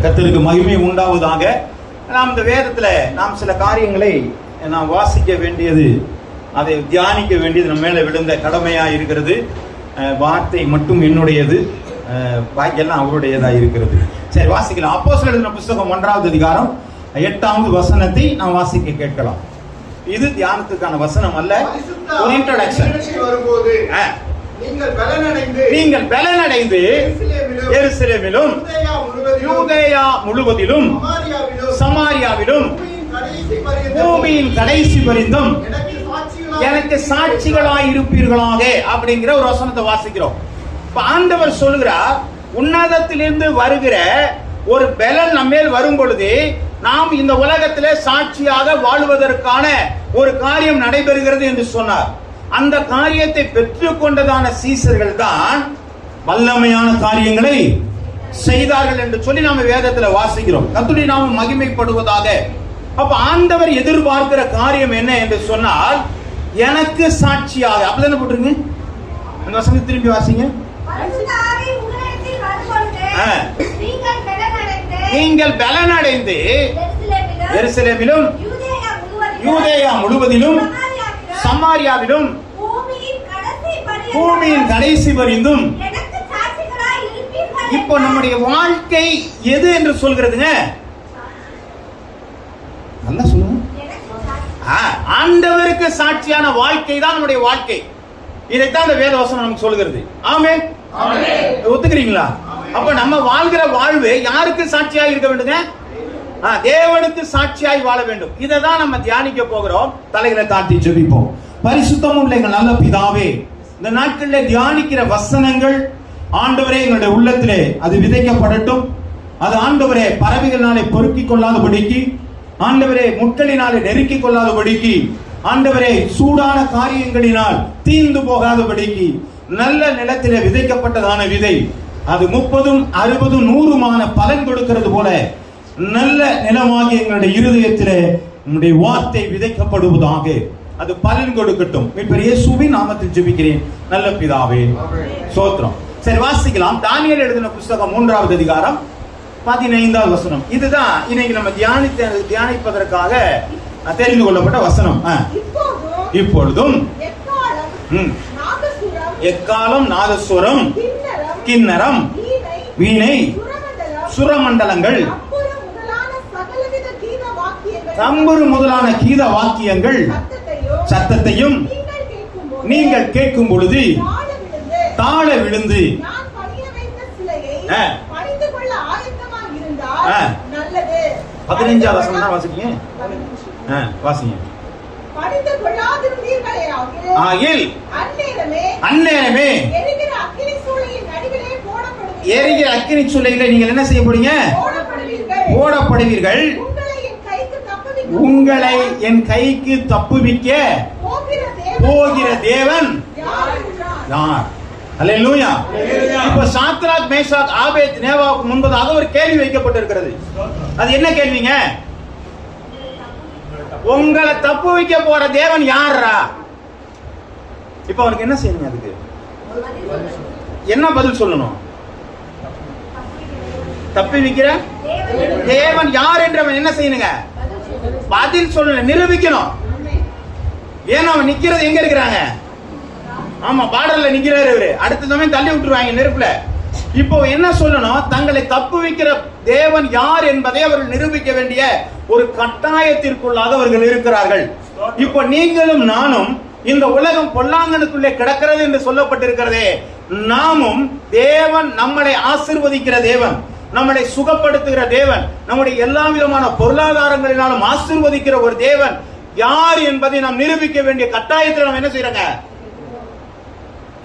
கர்த்தருக்கு மகிமை உண்டாவதாக. நாம் இந்த வேதத்துல நாம் சில காரியங்களை நாம் வாசிக்க வேண்டியது, அதை தியானிக்க வேண்டியது நம்ம மேல விழுந்த கடமையா இருக்கிறது. வார்த்தை மட்டும் என்னுடையது, பாக்கியெல்லாம் அவருடையதா இருக்கிறது. சரி, வாசிக்கலாம். அப்போஸ்தலர் எழுதின புத்தகம் 1வது அதிகாரம் 8வது வசனத்தை நாம் வாசிக்க கேட்கலாம். இது தியானத்துக்கான வசனம் அல்ல, ஒரு இன்ட்ரோடக்ஷன். நீங்கள் பலனடைந்து எருசலேமிலும் யூதேயா முழுவதிலும் சமாரியாவிலும் பூமியின் கடைசி பரிந்தும் எனக்கு சாட்சிகளாய் இருப்பீர்களாக அப்படிங்கிற ஒரு வசனத்தை வாசிக்கிறோம். இப்ப ஆண்டவர் சொல்லுகிறார், உன்னதத்திலிருந்து வருகிற ஒரு பலன் நம்மேல் வரும் பொழுது நாம் இந்த உலகத்திலே சாட்சியாக வாழ்வதற்கான ஒரு காரியம் நடைபெறுகிறது என்று சொன்னார். அந்த காரியத்தை பெற்றுக் கொண்டதான சீசர்கள் தான் வல்லமையான காரியங்களை செய்தார்கள் என்று சொல்லி நாம வேதத்துல வாசிக்கிறோம். கர்த்தருடைய நாமம் மகிமைப்படுவதாக. அப்ப ஆண்டவர் எதிர்பார்க்கிற காரியம் என்ன என்று சொன்னால், எனக்கு சாட்சியாக. அப்படிதானே போட்டுருங்க. அந்த வசனத்தை திரும்பி வாசிங்க. நீங்கள் பலனடைந்து எருசலேமிலும் யூதேயா முழுவதிலும் சமாரியாவிலும் பூமியின் கடைசி பரிந்தும். இப்போ நம்முடைய வாழ்க்கை எது என்று சொல்கிறதுங்க? நல்லா சொல்லுங்க. ஆண்டவருக்கு சாட்சியான வாழ்க்கை தான் நம்முடைய வாழ்க்கை. இதைத்தான் இந்த வேதவசனம் நமக்கு சொல்கிறது. ஆமென். ஒத்துக்கிறீங்களா? அப்ப நம்ம வாழ்கிற வாழ்வு யாருக்கு சாட்சியாக இருக்க வேண்டுங்க? தேவனுக்கு சாட்சியாய் வாழ வேண்டும். இதை தான் நம்ம தியானிக்க போகிறோம். தலைகளை தாழ்த்தி ஜெபிப்போம். பரிசுத்தமும் உள்ள எங்கள் நல்ல பிதாவே, இந்த நாட்களில் தியானிக்கிற வசனங்கள் ஆண்டவரே எங்களுடைய உள்ளத்திலே அது விதைக்கப்படட்டும். அது ஆண்டவரே பறவைகளினாலே பொறுக்கிக் கொள்ளாதபடிக்கு, ஆண்டவரே முட்களினாலே நெருக்கிக் கொள்ளாதபடிக்கு, ஆண்டவரே சூடான காரியங்களினால் தீர்ந்து போகாதபடிக்கு நல்ல நிலத்திலே விதைக்கப்பட்டதான விதை அது 30, 60, 100மான பலன் கொடுக்கிறது போல நல்ல நிலமாகி எங்களுடைய இருதயத்திலே உம்முடைய வார்த்தை விதைக்கப்படுவதாக. அது பலன் கொடுக்கட்டும். மீட்பர் இயேசுவின் நாமத்தில் ஜெபிக்கிறேன் நல்ல பிதாவே, ஸ்தோத்திரம். சரி, வாசிக்கலாம். தானியேல் எழுதின புத்தகம் 3வது அதிகாரம் 15வது வசனம். இதுதான் இன்னைக்கு நம்ம தியானிப்பதற்காக தெரிந்து கொள்ளப்பட்ட வசனம். இப்பொழுதும் எக்காலம், நாதஸ்வரம், கிண்ணரம், வீணை, சுரமண்டலங்கள், தம்புரு முதலான கீத வாக்கியங்கள் சத்தத்தையும் நீங்கள் கேட்கும் பொழுது தாழ விழுந்து 15வது வசனம் தான் வாசிக்கீங்க. வாசிங்க. அந்நேரமே எரிகிற அக்கினி சூளையில நீங்கள் என்ன செய்ய போறீங்க? போடப்படுவீர்கள். உங்களை என் கைக்கு தப்புவிக்க போகிற தேவன் யார்? அல்லேலூயா. இப்ப சாத்ராக், மேஷாக், ஆபேத் நேவாவுக்கு முன்பதாக ஒரு கேள்வி வைக்கப்பட்டிருக்கிறது. அது என்ன கேள்விங்க? உங்களை தப்பு வைக்க போற தேவன் யாரா? இப்ப அவருக்கு என்ன செய்யணும்? அதுக்கு என்ன பதில் சொல்லணும்? தப்பி வைக்கிற தேவன் யார் என்று அவன் என்ன செய்யணுங்க? பதில் சொல்லணும், நிரூபிக்கணும். ஏன்னா அவன் நிக்கிறது எங்க இருக்கிறாங்க? ஆமா, பார்டர்ல நிக்கிறாரு இவரு. அடுத்த சமயம் தள்ளி விட்டுருவாங்க நெருப்புல. இப்போ என்ன சொல்லணும்? தங்களை தப்பு வைக்கிற தேவன் யார் என்பதை அவர்கள் நிரூபிக்க வேண்டிய ஒரு கட்டாயத்திற்குள்ளாக அவர்கள் இருக்கிறார்கள். இப்போ நீங்களும் நானும் இந்த உலகம் பொல்லாங்கனுக்குள்ளே கிடக்கிறது என்று சொல்லப்பட்டிருக்கிறதே, நாமும் தேவன் நம்மளை ஆசீர்வதிக்கிற தேவன், நம்மளை சுகப்படுத்துகிற தேவன், நம்முடைய எல்லா விதமான பொருளாதாரங்களினாலும் ஆசீர்வதிக்கிற ஒரு தேவன் யார் என்பதை நாம் நிரூபிக்க வேண்டிய கட்டாயத்தில் நாம் என்ன செய்யறோங்க?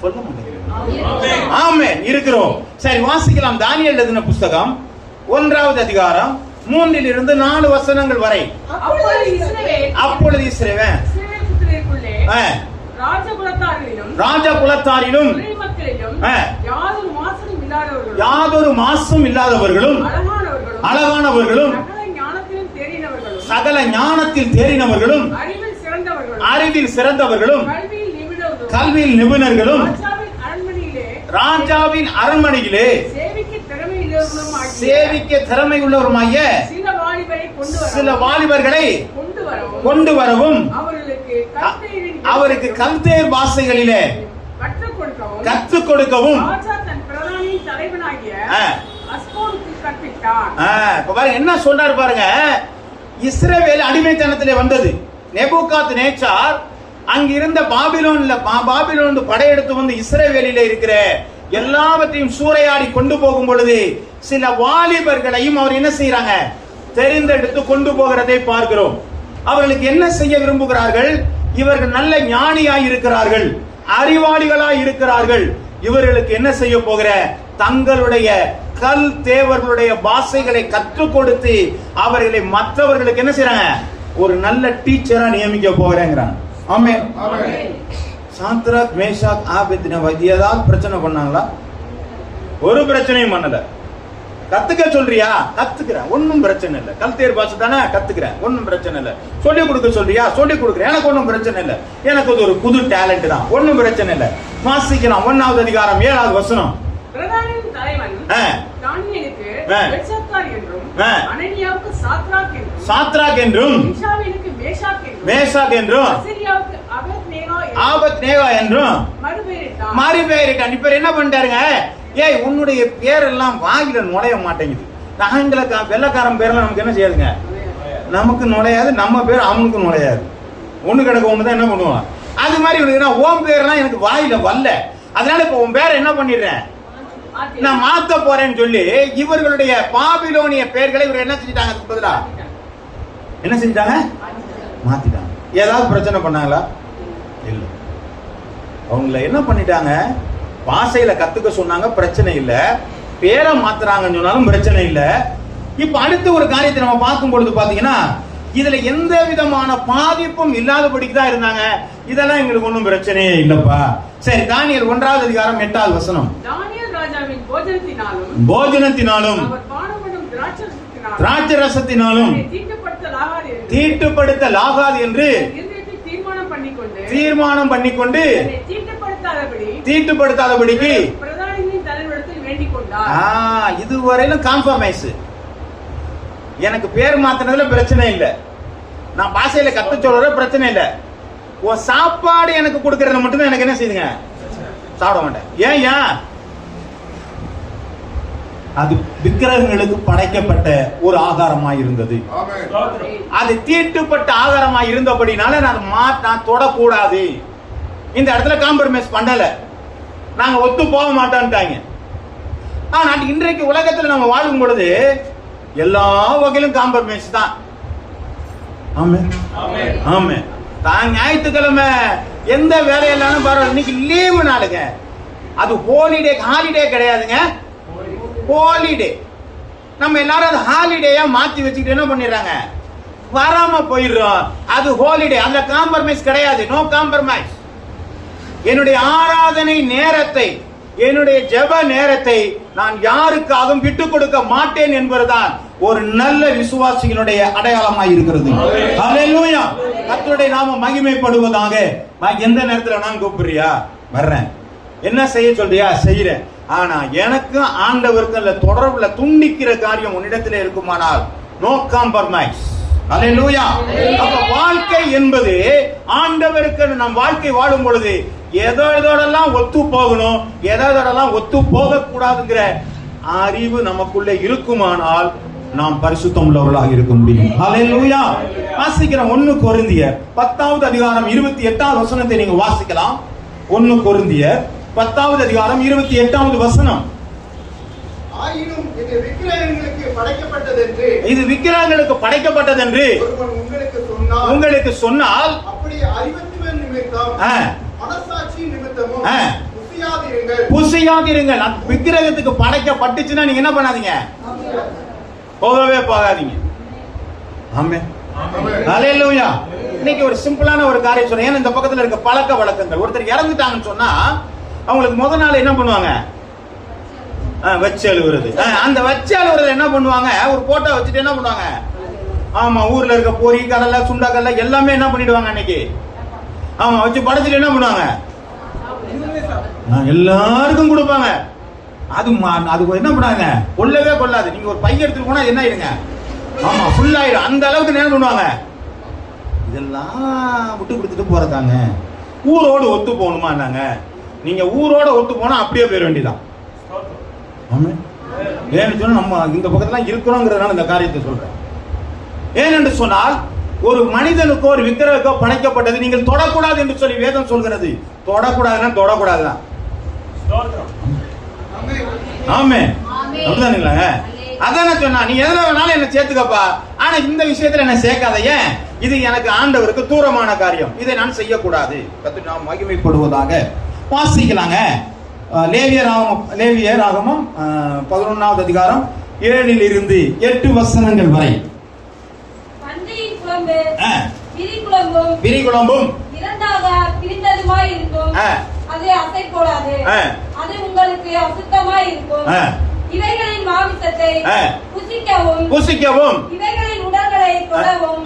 சொல்ல மாட்டேங்கிறோம். ஆமென், இருக்கிறோம். சரி, வாசிக்கலாம். தானியேல் எழுதின புத்தகம் 1வது அதிகாரம் 3லிருந்து 4 வசனங்கள் வரை. அப்பொழுது இஸ்ரவேல் ராஜகுலத்தாரிலும் யாதொரு மாசும் இல்லாதவர்களும் அழகானவர்களும் சகல ஞானத்தில் தேறினவர்களும் அறிவில் சிறந்தவர்களும் கல்வியில் நிபுணர்களும் ராஜாவின் அரண்மனையிலே திறமை உள்ளவருமாய சில வாலிபர்களை கொண்டு வரவும் அவருக்கு கல்தேர் பாஷைகளிலே கற்றுக் கொடுக்கவும் என்ன சொன்னார் பாருங்க. இஸ்ரவேல் அடிமைத்தனத்திலே வந்தது. நெபுகாத் நேச்சார் அங்கிருந்த பாபிலோன் படையெடுத்து வந்து இஸ்ரவேலிலே இருக்கிற எல்லாவற்றையும் சூறையாடி கொண்டு போகும் பொழுது சில வாலிபர்களையும் அவர் என்ன செய்யறாங்க, தெரிந்தெடுத்து கொண்டு போகிறதை பார்க்கிறோம். அவர்களுக்கு என்ன செய்ய விரும்புகிறார்கள்? இவர்கள் நல்ல ஞானியாய் இருக்கிறார்கள், அறிவாளிகளாய் இருக்கிறார்கள். இவர்களுக்கு என்ன செய்ய போகிற, தங்களுடைய கல் தேவர்களுடைய பாஷைகளை கற்றுக் கொடுத்து அவர்களை மற்றவர்களுக்கு என்ன செய்யறாங்க, ஒரு நல்ல டீச்சரா நியமிக்க போகிறேங்கிறாங்க. ஆமென். சாத்ராக் மேஷாக் ஆபேத்நேகோ ஏதாவது பிரச்சனை பண்ணாங்களா? ஒரு பிரச்சனையும் பண்ணல. கத்துக்க சொல்றியா? கத்துக்கிறேன், ஒன்னும் பிரச்சனை இல்லை. கல்தேர் பாஷை தானே, கத்துக்கிறேன், ஒன்னும் பிரச்சனை இல்லை. சொல்லிக் கொடுக்க சொல்றியா? சொல்லிக் கொடுக்குறேன், எனக்கு ஒன்னும் பிரச்சனை இல்லை. எனக்கு அது ஒரு புது டேலண்ட் தான், ஒன்னும் பிரச்சனை இல்லை. வாசிக்கலாம் 1வது அதிகாரம் 7வது வசனம். சாத்ராக் என்றும் மேஷாக் என்றும் ஆபத்நேகோ என்றும் மறுபெயரிட்டான். இப்ப என்ன பண்ணிட்டாருங்க, ஏய் உன்னுடைய பேரெல்லாம் வாயில நுழைய மாட்டேங்குது. நாங்களுக்கு வெள்ளக்காரன் பேர்ல நமக்கு என்ன செய்யாதுங்க, நமக்கு நுழையாது. நம்ம பேர் அவனுக்கு நுழையாது. ஒண்ணு கிடக்க ஒண்ணுதான் என்ன பண்ணுவான். அது மாதிரி ஓம் பேர்லாம் எனக்கு வாயில வரல, அதனால இப்ப உன் பேரை என்ன பண்ணிடுறேன், நான் மாத்த போறேன்னு சொல்லி இவர்களுடைய பாபிலோனிய பெயர்களை இவர் என்ன செஞ்சிட்டாங்க, அதுக்கு பதிலா என்ன செஞ்சிட்டாங்க, மாத்திட்டாங்க. ஏதாவது பிரச்சனை பண்ணாங்களா? இல்ல. அவங்கள என்ன பண்ணிட்டாங்க, பாஷையில கத்துக்க சொன்னாங்க, பிரச்சனை இல்ல. பேரை மாத்துறாங்கன்னு சொன்னாலும் பிரச்சனை இல்ல. இப்ப அடுத்த ஒரு காரியத்தை நம்ம பார்க்கும் பொழுது பாத்தீங்கன்னா, இதுல எந்த விதமான பாதிப்பும் இல்லாதபடிக்கு தான் இருந்தாங்க. இதெல்லாம் எங்களுக்கு ஒன்றும் பிரச்சனையே இல்லப்பா. சரி, தானியேல் 1வது அதிகாரம் 8வது வசனம். போஜனத்தினாலும் திராட்சரசத்தினாலும் தீட்டுப்படுத்தலாகாது என்று தீர்மானம் பண்ணிக்கொண்டு தீட்டுப்படுத்தாதபடிக்கு இதுவரையிலும் காம்ப்ரமைஸ். எனக்கு பேர் மாத்தினதுல பிரச்சனை இல்ல, நான் பாஷையில கத்து சொல்ற பிரச்சனை இல்ல. உன் சாப்பாடு எனக்கு கொடுக்கறது மட்டும்தான் எனக்கு என்ன செய்யுங்க, சாப்பிட மாட்டேன். ஏன்? அது விக்கிரகங்களுக்கு படைக்கப்பட்ட ஒரு ஆகாரமாய் இருந்தது. அது தீட்டுப்பட்ட ஆகாரமாய் இருந்தபடினால நான் தொடக்கூடாது. இந்த இடத்துல காம்ப்ரமைஸ் பண்ணல, நாங்க ஒத்து போக மாட்டோம்ட்டாங்க. ஆனா இன்றைக்கு உலகத்துல நம்ம வாழும் பொழுது எல்லா வகையிலும் காம்ப்ரமைஸ் தான். ஆமென். தான் ஞாயிற்றுக்கிழமை எந்த வேலையில்லாலும் பரவாயில்ல, இன்னைக்கு லீவு நாளுங்க. அது ஹாலிடே கிடையாதுங்க, ஹாலிடே. நம்ம எல்லாரும் அது ஹாலிடேயா மாத்தி வச்சுக்கிட்டு என்ன பண்ணிடுறாங்க, வராம போயிடுறோம். அது ஹாலிடே, அந்த காம்ப்ரமைஸ் கிடையாது. No compromise. என்னுடைய ஆராதனை நேரத்தை, என்னுடைய ஜெப நேரத்தை நான் யாருக்காகவும் விட்டுக் கொடுக்க மாட்டேன் என்பதுதான் ஒரு நல்ல விசுவாசிகளுடைய அடையாளமாய் இருக்கிறது. ஹல்லேலூயா. கர்த்தருடைய நாமம் மகிமைப்படுவதாக. எந்த நேரத்தில் நான் கூப்பிடுறியா, வர்றேன். என்ன செய்ய சொல்றியா, செய்யறேன். ஆனா எனக்கு ஆண்டவருக்கு தொடர்புல துண்டிக்கிற காரியம் உன்னிடத்தில் இருக்குமானால் நோ காம்ப்ரமைஸ். ஹல்லேலூயா. அப்ப வாழ்க்கை என்பது ஆண்டவருக்கு நம் வாழ்க்கை வாழும் பொழுது எதோடெல்லாம் ஒத்து போகணும், எதோடெல்லாம் ஒத்து போக கூடாதுங்கிற அறிவு நமக்குள்ளே இருக்குமானால் நாம் பரிசுத்தம் உள்ளவர்களாக இருக்க முடியும். ஹல்லேலூயா. வாசிக்கிற 1 கொரிந்தியர் 10வது அதிகாரம் 28வது வசனத்தை நீங்க வாசிக்கலாம். 1 கொரிந்தியர் 10வது அதிகாரம் 28வது வசனம். ஆயினும் இது விக்கிரகங்களுக்கு படைக்கப்பட்டதென்று உங்களுக்கு சொன்னால் அப்படி அறிவத்தின் நிமித்தம் மனசாட்சி நிமித்தமும் புசியாதிருங்கள். அந்த விக்கிரகத்துக்கு படைக்கப்பட்டுச்சுன்னா நீங்க என்ன பண்ணாதீங்க, போகவே போகாதீங்க. ஆமென். ஹல்லேலூயா. இன்னைக்கு ஒரு சிம்பிளான ஒரு காரியம் சொல்றேன். ஏன்னா இந்த பக்கத்துல இருக்க பழக்க வழக்கங்கள், ஒருத்தர் இறந்துட்டாங்கன்னு சொன்னா அவங்களுக்கு முதல் நாள் என்ன பண்ணுவாங்க, வச்சு அழுகுறது. அந்த வச்சு அழுகுறது என்ன பண்ணுவாங்க, ஒரு போட்டோ வச்சுட்டு என்ன பண்ணுவாங்க, ஆமா ஊர்ல இருக்க பொரி கடலை சுண்டக்கடலை எல்லாமே என்ன பண்ணிடுவாங்க அன்னைக்கு, ஆமா வச்சு படைச்சிட்டு என்ன பண்ணுவாங்க, எல்லாருக்கும் கொடுப்பாங்க. அது என்ன பண்ணாங்க, கொல்லவே கொள்ளாது. நீங்க ஒரு பை எடுத்துட்டு போனா என்ன ஆயிருங்க, ஆமா ஃபுல் ஆயிடும். அந்த அளவுக்கு என்ன பண்ணுவாங்க, இதெல்லாம் விட்டு கொடுத்துட்டு போறதாங்க. ஊரோடு ஒத்து போகணுமா நாங்க, நீங்க ஊரோட ஒத்து போனா அப்படியே போயிட வேண்டியதான். ஏன்னு சொன்னா நம்ம இந்த பக்கத்துல இருக்கிறோங்கிறதுனால இந்த காரியத்தை சொல்றேன். ஏனென்று சொன்னால் ஒரு மனிதனுக்கோ ஒரு விக்கிரகக்கோ படைக்கப்பட்டது நீங்கள் தொடக்கூடாது என்று சொல்லி வேதம் சொல்கிறது. தொடக்கூடாதுன்னா தொடக்கூடாதுதான். ஆமே, அப்படிதானுங்களா? அதான் சொன்னா, நீ எதுல வேணாலும் என்ன சேர்த்துக்கப்பா, ஆனா இந்த விஷயத்துல என்ன சேர்க்காத. ஏன், இது எனக்கு ஆண்டவருக்கு தூரமான காரியம், இதை நான் செய்யக்கூடாது. கர்த்தர் நாம் மகிமைப்படுவதாக. வாசிக்கலாங்க. லேவியராகமம் 11வது அதிகாரம் 7 இருந்து 8 வசனங்கள் வரை. விரிகுழம்பும் இரண்டாக பிரிந்ததுமாய் இருக்கும், அது அசை போடாது, அது உங்களுக்கு அசுத்தமாய் இருக்கும். இவைகளின் மாமிசத்தை புசிக்கவும் இவைகளின் உடல்களை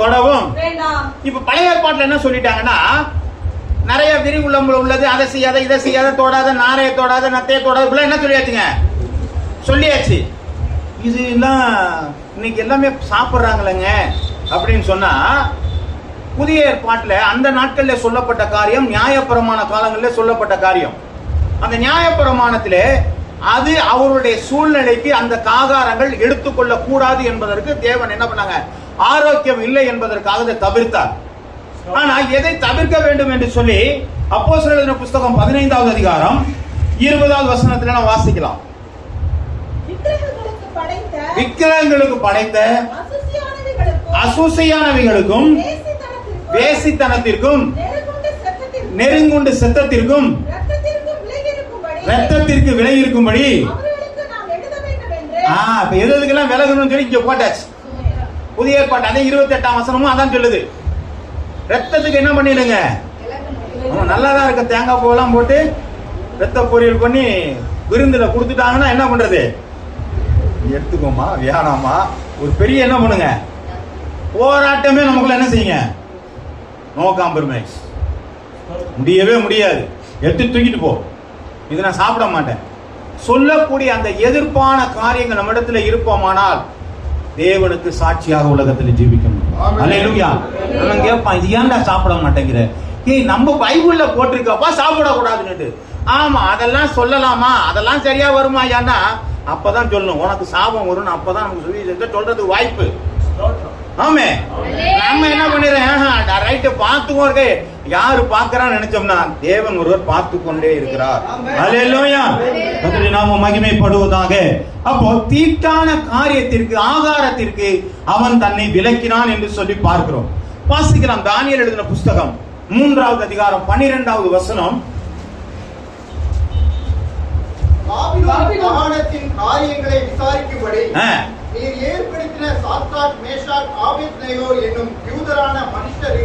தொடவும் வேண்டாம். இப்ப பழைய ஏற்பாட்டுல என்ன சொல்லிட்டாங்கன்னா, நிறைய விரிகுழம்புல உள்ளது, அதை செய்யாத, இதை செய்யாத, தொடாத, நாரைய தொடாத, நத்தைய தொடாத, என்ன சொல்லியாச்சுங்க, சொல்லியாச்சு. இது எல்லாம் இன்னைக்கு எல்லாமே சாப்பிடுறாங்களேங்க அப்படின்னு சொன்னா, புதிய ஏற்பாட்டுல அந்த நாட்கள்ல சொல்லப்பட்ட காரியம் நியாயப்பிரமாண காலங்களில் சொல்லப்பட்ட காரியம். அந்த நியாயப்பிரமாணத்திலே அது அவருடைய சூழ்நிலைக்கு அந்த ஆகாரங்கள் எடுத்துக்கொள்ள கூடாது என்பதற்கு தேவன் என்ன பண்ணாங்க, ஆரோக்கியம் இல்லை என்பதற்காக அதை தவிர்த்தார். ஆனா எதை தவிர்க்க வேண்டும் என்று சொல்லி அப்போஸ்தலர் எழுதின புத்தகம் 15வது அதிகாரம் 20வது வசனத்துல நாம் வாசிக்கலாம். விக்கிரகங்களுக்கு படைத்த அசூசியானவைகளுக்கும் வேசித்தனத்திற்கும் நெருங்குண்டு செத்தத்திற்கும் ரத்தத்திற்கு விலை இருக்கும்படி எதுக்கெல்லாம் விலகணும்னு சொல்லி இங்க போட்டாச்சு. புதிய ஏற்பாடு அதே 28ஆம் வசனமும் அதான் சொல்லுது. ரத்தத்துக்கு என்ன பண்ணிடுங்க, நல்லாதான் இருக்க தேங்காய் பூவெல்லாம் போட்டு ரத்த பொரியல் பண்ணி விருந்துல கொடுத்துட்டாங்கன்னா என்ன பண்றது, எடுத்துக்கோமா வேணாமா, ஒரு பெரிய என்ன பண்ணுங்க போராட்டமே நமக்குள்ள என்ன செய்யுங்க, நோ காம்ப்ரமைஸ். முடியவே முடியாது, எடுத்து தூக்கிட்டு போ, இதை நான் சாப்பிட மாட்டேன் சொல்லக்கூடிய அந்த எதிர்ப்பான காரியங்கள் நம்ம இடத்துல இருப்போமானால் தேவனுக்கு சாட்சியாக உலகத்தில் ஜீவிக்கணும். அல்லேலூயா. நம்ம கேட்பான், இது ஏன்டா சாப்பிட மாட்டேங்கிற, ஏய் நம்ம பைபிள்ல போட்டிருக்கப்பா சாப்பிடக்கூடாதுன்னு. ஆமா, அதெல்லாம் சொல்லலாமா, அதெல்லாம் சரியா வருமா ஐயான்னா அப்பதான் சொல்லணும். உனக்கு சாபம் வரும், அப்பதான் நமக்கு சொல்லி சொல்றது வாய்ப்பு. ஆமே, நம்ம என்ன பண்ணிடுறோம், ரைட்டு பார்த்துக்கோ இருக்கு, யாரு பார்க்கறான்னு நினைச்சோம்னா தேவன் ஒருவர் பார்த்து கொண்டே இருக்கிறார். அல்லேலூயா. கர்த்தருடைய நாமம் மகிமைப்படுவதாக. அப்போ தீட்டான காரியத்திற்கு ஆகாரத்திற்கு அவன் தன்னை விலக்கினான் என்று சொல்லி பார்க்கிறோம். வாசிக்கலாம். தானியேல் எழுதின புத்தகம் 3வது அதிகாரம் 12வது வசனம். பாபிலோனின் காரியங்களை விசாரிக்கும்படி நீர் ஏற்படுத்தின சாத்ராக், மேஷாக், ஆபேத்நேகோ என்னும் யூதரான மனுஷர்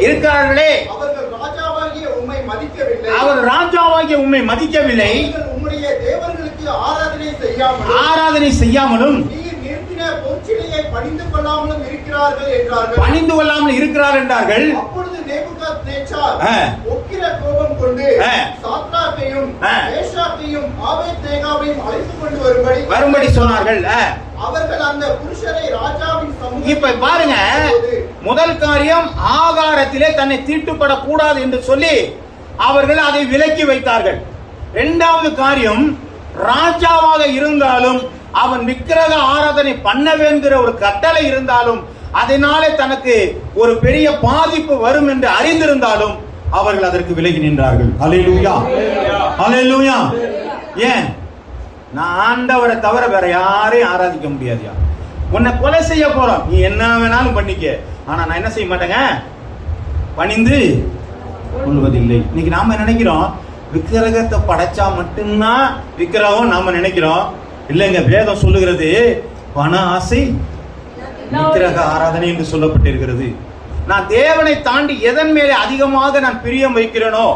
இருக்கிறார்களே, அவர்கள் ராஜாவாகிய உம்மை மதிக்கவில்லை, உம்முடைய தேவர்களுக்கு ஆராதனை செய்யாமலும் நீர் நிறுத்தின பொற்சிலையை பணிந்து கொள்ளாமலும் இருக்கிறார்கள் என்றார்கள். அப்பொழுது நேபுகாத்நேச்சார் உக்கிர கோபம் கொண்டு சாத்ராக்கையும் மேஷாக்கையும் ஆபேத்நேகோவையும் அழைத்துக் கொண்டு வரும்படி சொன்னார்கள். அவர்கள் அந்த புருஷரை ராஜாவின் சமூகத்தில், இப்ப பாருங்க, முதல் காரியம் ஆகாரத்திலே தன்னை தீட்டுப்படக்கூடாது என்று சொல்லி அவர்கள் அதை விலக்கி வைத்தார்கள். இரண்டாவது காரியம், ராஜாவாக இருந்தாலும் அவன் விக்கிரக ஆராதனை பண்ண வேண்டிய ஒரு கட்டளை இருந்தாலும் அதனாலே தனக்கு ஒரு பெரிய பாதிப்பு வரும் என்று அறிந்திருந்தாலும் அவர்கள் அதற்கு விலகி நின்றார்கள். அல்லேலூயா, அல்லேலூயா. ஏன், நான் ஆண்டவரை தவிர வேற யாரையும் ஆராதிக்க முடியாதியா, உன்னை கொலை செய்ய போறோம், நீ என்ன வேணாலும் பண்ணிக்க, ஆனா நான் என்ன செய்ய மாட்டேங்க, பணிந்து கொள்வதில்லை. இன்னைக்கு நாம நினைக்கிறோம் விக்கிரகத்தை படைச்சா மட்டும்தான் விக்கிரகம் நாம நினைக்கிறோம். இல்லைங்க, வேதம் சொல்லுகிறது பண ஆசை விக்கிரக ஆராதனை என்று சொல்லப்பட்டிருக்கிறது. நான் தேவனை தாண்டி எதன் மேலே அதிகமாக நான் பிரியம் வைக்கிறேனோ,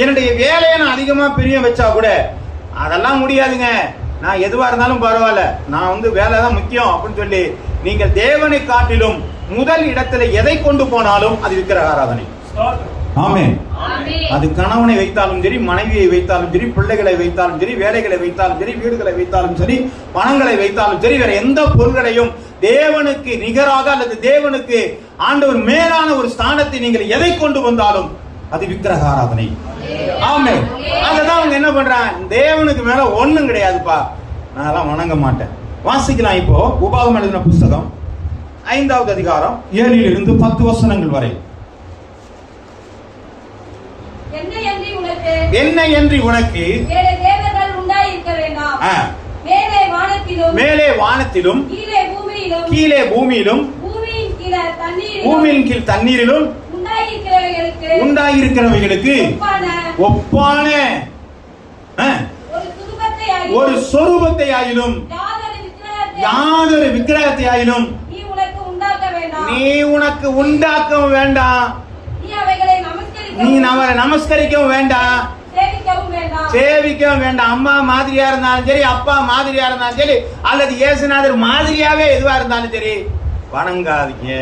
என்னுடைய வேலையை நான் அதிகமா பிரியம் வச்சா கூட அதெல்லாம் முடியாதுங்க, நான் எதுவா இருந்தாலும் பரவாயில்ல, நான் வேலை தான் முக்கியம் அப்படின்னு சொல்லி நீங்கள் தேவனை காட்டிலும் முதல் இடத்துல எதை கொண்டு போனாலும் அது விக்கிரக ஆராதனை. ஆமென். அது கணவனை வைத்தாலும் சரி, மனைவியை வைத்தாலும் சரி, பிள்ளைகளை வைத்தாலும் சரி, வேலைகளை வைத்தாலும் சரி, வீடுகளை வைத்தாலும் சரி, பணங்களை வைத்தாலும் சரி, வேற எந்த பொருள்களையும் தேவனுக்கு நிகராக அல்லது தேவனுக்கு ஆண்டவர் மேலான ஒரு ஸ்தானத்தை நீங்கள் எதை கொண்டு வந்தாலும் அது விக்கிரக ஆராதனை. ஆமென். அததான் அவங்க என்ன பண்றாங்க, தேவனுக்கு மேல ஒண்ணும் கிடையாதுப்பா, நான் வணங்க மாட்டேன். வாசிக்கலாம். இப்போ உபாகமம் எழுதின புஸ்தகம் 5வது அதிகாரம் 7 to 10 வசனங்கள் வரை. என்னை என்று உனக்கு வேறு தேவர்கள் உண்டாயிருக்க வேண்டாம். மேலே வானத்திலும் கீழே பூமியிலும் பூமியின் கீழ் தண்ணீரிலும் உண்டாயிருக்கிறவைகளுக்கு ஒப்பான ஒரு சொரூபத்தை ஆயிலும் யாதொரு விக்கிரகத்தை ஆயிலும் நீ உனக்கு உண்டாக்க வேண்டாம். நீ அவரை நமஸ்கரிக்கவும் வேண்டாம், சேவிக்கவும் வேண்டாம். அம்மா மாதிரியா இருந்தாலும் சரி, அப்பா மாதிரியா இருந்தாலும் சரி, அல்லது இயேசுநாதர் மாதிரியாவே எதுவா இருந்தாலும் சரி, வணங்காதீங்க.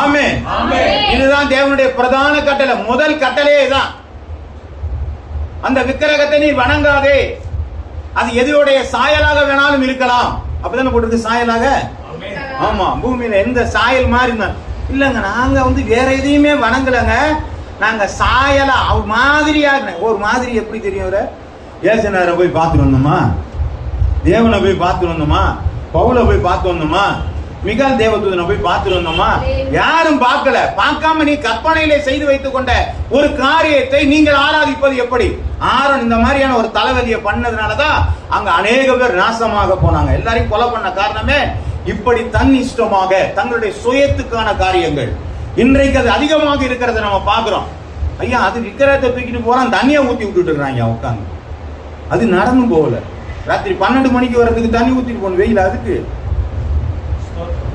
ஆமென். இதுதான் தேவனுடைய பிரதான கட்டளை. முதல் கட்டளையே தான், அந்த விக்கிரகத்தை நீ வணங்காதே. அது எதுடைய சாயலாக வேணாலும் இருக்கலாம். அப்பதானே போட்டிருக்கு, சாயலாக. ஆமா, பூமியில எந்த சாயல் மாதிரி இல்லங்க, நாங்க வேற எதையுமே வணங்கலங்க, நாங்க சாயலா அவர் மாதிரியா. ஒரு மாதிரி எப்படி தெரியும்? ஏசுநாதரை போய் பார்த்து வந்தோமா, தேவனை போய் பார்த்து வந்தோமா, பவுலை போய் பார்த்து வந்தோமா, மிகால் தேவதூதனை போய் பார்த்து வந்தோமா? யாரும் பார்க்கல. பார்க்காம நீ கற்பனையிலே செய்து வைத்துக் கொண்ட ஒரு காரியத்தை நீங்கள் ஆராதிப்பது எப்படி? ஆரோன் இந்த மாதிரியான ஒரு தலைவலியை பண்ணதுனாலதான் அங்க அநேக பேர் நாசமாக போனாங்க. எல்லாரையும் கொலை பண்ண காரணமே இப்படி தன் இஷ்டமாக தங்களுடைய சுயத்துக்கான காரியங்கள். இன்றைக்கு அது அதிகமாக இருக்கிறத நம்ம பாக்குறோம். ஐயா, அது விக்கிரகத்தை தூக்கிட்டு போறான், தண்ணியை ஊத்தி விட்டுட்டு இருக்காங்க உட்காந்து. அது நடந்து போகல. ராத்திரி 12 மணிக்கு வர்றதுக்கு தண்ணி ஊத்திட்டு போகணும், வெயில் அதுக்கு.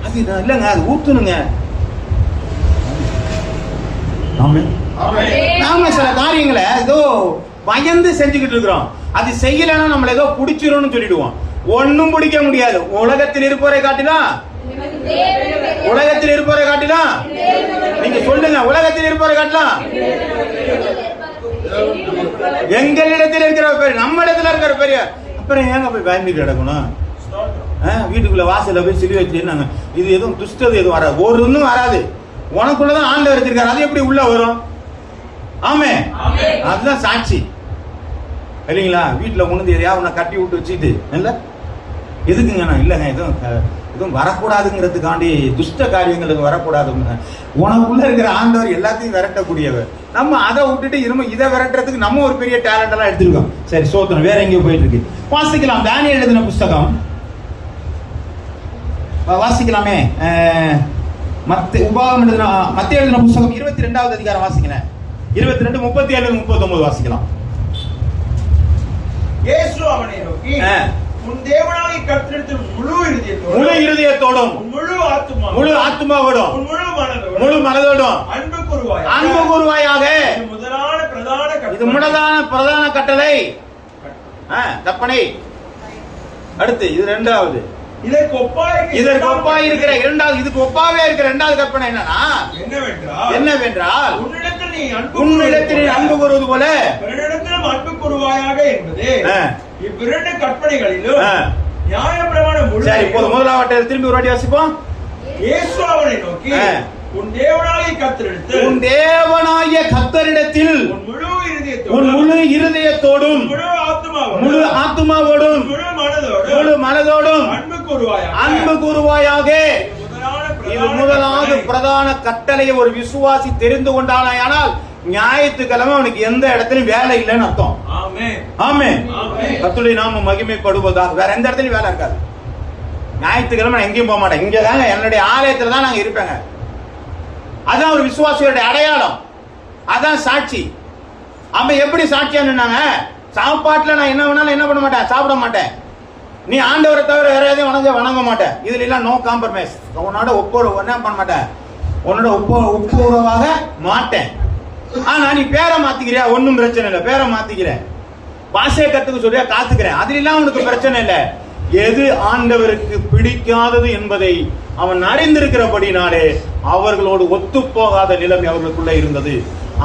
அது இல்லங்க, அது ஊத்தணுங்க. நாம சில காரியங்களை ஏதோ பயந்து செஞ்சுக்கிட்டு இருக்கிறோம். அது செய்யலன்னா நம்மள ஏதோ பிடிச்சிரும்னு சொல்லிடுவோம். ஒன்னும் பிடிக்க முடியாது. உலகத்தில் இருப்பவரை காட்டிலாம், உலகத்தில் இருப்பவரை காட்டிலாம், நீங்க சொல்லுங்க, உலகத்தில் இருப்பவரை காட்டிலாம் எங்களிடத்தில் இருக்கிற பெரிய, நம்ம இடத்துல இருக்கிற பெரிய. அப்புறம் ஏங்க போய் பயந்துட்டு கிடக்கணும்? வீட்டுக்குள்ள வாசல்ல போய் சிலி வச்சுருந்தாங்க. இது எதுவும் துஷ்டது எதுவும் வராது, ஒரு ஒன்றும் வராது. உனக்குள்ளதான் ஆண்டவர் வச்சிருக்காரு, அது எப்படி உள்ள வரும்? ஆமே, அதுதான் சாட்சி இல்லைங்களா? வீட்டுல உணர்ந்து எதையா உன்னை கட்டி விட்டு வச்சுட்டு இல்ல எதுக்குங்க? நான் இல்லைங்க, எதுவும் வரக்கூடாதுங்கிறதுக்காண்டி, துஷ்ட காரியங்களுக்கு வரக்கூடாதுங்க. உனக்குள்ள இருக்கிற ஆண்டவர் எல்லாத்தையும் விரட்டக்கூடியவர். நம்ம அதை விட்டுட்டு இரும இதை விரட்டுறதுக்கு நம்ம ஒரு பெரிய டேலண்ட் எல்லாம் எடுத்துருக்கோம். சரி, சோத்திரம். வேற எங்கேயோ போயிட்டு இருக்கு. வாசிக்கலாம். தானியேல் எழுதின புஸ்தகம் வாசிக்கலாமே. உபாகமம் எழுதின மத்தேயு எழுதின புஸ்தகம் 22வது அதிகாரம் வாசிக்கிறேன். 22, 37, 39 வாசிக்கலாம். இயேசு அவனை நோக்கி, உன் தேவனாகிய கர்த்தரிடத்தில் முழு இருதயத்தோடும் முழு ஆத்துமாவோடும் முழு மனதோடும் அன்பு கூறுவாயாக. இது பிரதான கட்டளை, தப்பனை. அடுத்து இது 2வது. இதற்கு ஒப்பாய் இருக்கிற இரண்டாவது, இதுக்கு ஒப்பாவே இருக்கிற 2வது கற்பனை என்னவென்றால் உன்னிடத்தில் அன்பு கூறுவது போல அன்பு கூறுவாயாக என்பது இவ்விரண்டு கற்பனைகளிலும் நியாயப்பிரமாணம் முழு. சரி, இப்போது முதலாவட்டை திரும்பி ஒரு வாட்டி வாசிப்போம். இயேசு அவனை நோக்கி, உன் தேவனாகிய கர்த்தரிடத்தில் உன் முழு இருதயத்தோடும் முழு ஆத்துமாவோடும் முழு மனதோடும் அன்பு கூறுவாயாக. இது முதலாவது பிரதான கட்டளையை ஒரு விசுவாசி தெரிந்து கொண்டானால் ஞாயிற்றுக்கிழமை அவனுக்கு எந்த இடத்துலயும் வேலை இல்லைன்னு அர்த்தம். ஆமென். கர்த்தருடைய நாமம் மகிமைப்படுவதாக. வேற எந்த இடத்துலயும் வேலை இருக்காது. ஞாயிற்றுக்கிழமை நான் எங்கேயும் போக மாட்டேன், இங்கதாங்க என்னுடைய ஆலயத்துல தான் நாங்க இருப்பேங்க. அதான் ஒரு விசுவாசியோட அடையாளம், அதான் சாட்சி. அவன் எப்படி சாட்சியா நின்னாங்க? சாப்பாட்டுல நான் என்ன வேணாலும் என்ன பண்ண மாட்டேன், சாப்பிட மாட்டேன். நீ ஆண்டவரை தவிர வேற எதையும் வணங்க மாட்டேன். இதுல எல்லாம் நோ காம்ப்ரமைஸ். உன்னோட என்ன பண்ண மாட்டேன், உன்னோட ஒப்புரவாக மாட்டேன். ஆனா நீ பேரை மாத்திக்கிறியா, ஒன்னும் பிரச்சனை இல்லை. பேரை மாத்திக்கிறேன், பாஷையை கத்துக்க சொல்றியா, காத்துக்கிறேன். அதுல எல்லாம் உனக்கு பிரச்சனை இல்லை. எது ஆண்டவருக்கு பிடிக்காதது என்பதை அவன் அறிந்திருக்கிறபடினாலே அவர்களோடு ஒத்து போகாத நிலைமை அவர்களுக்குள்ள இருந்தது.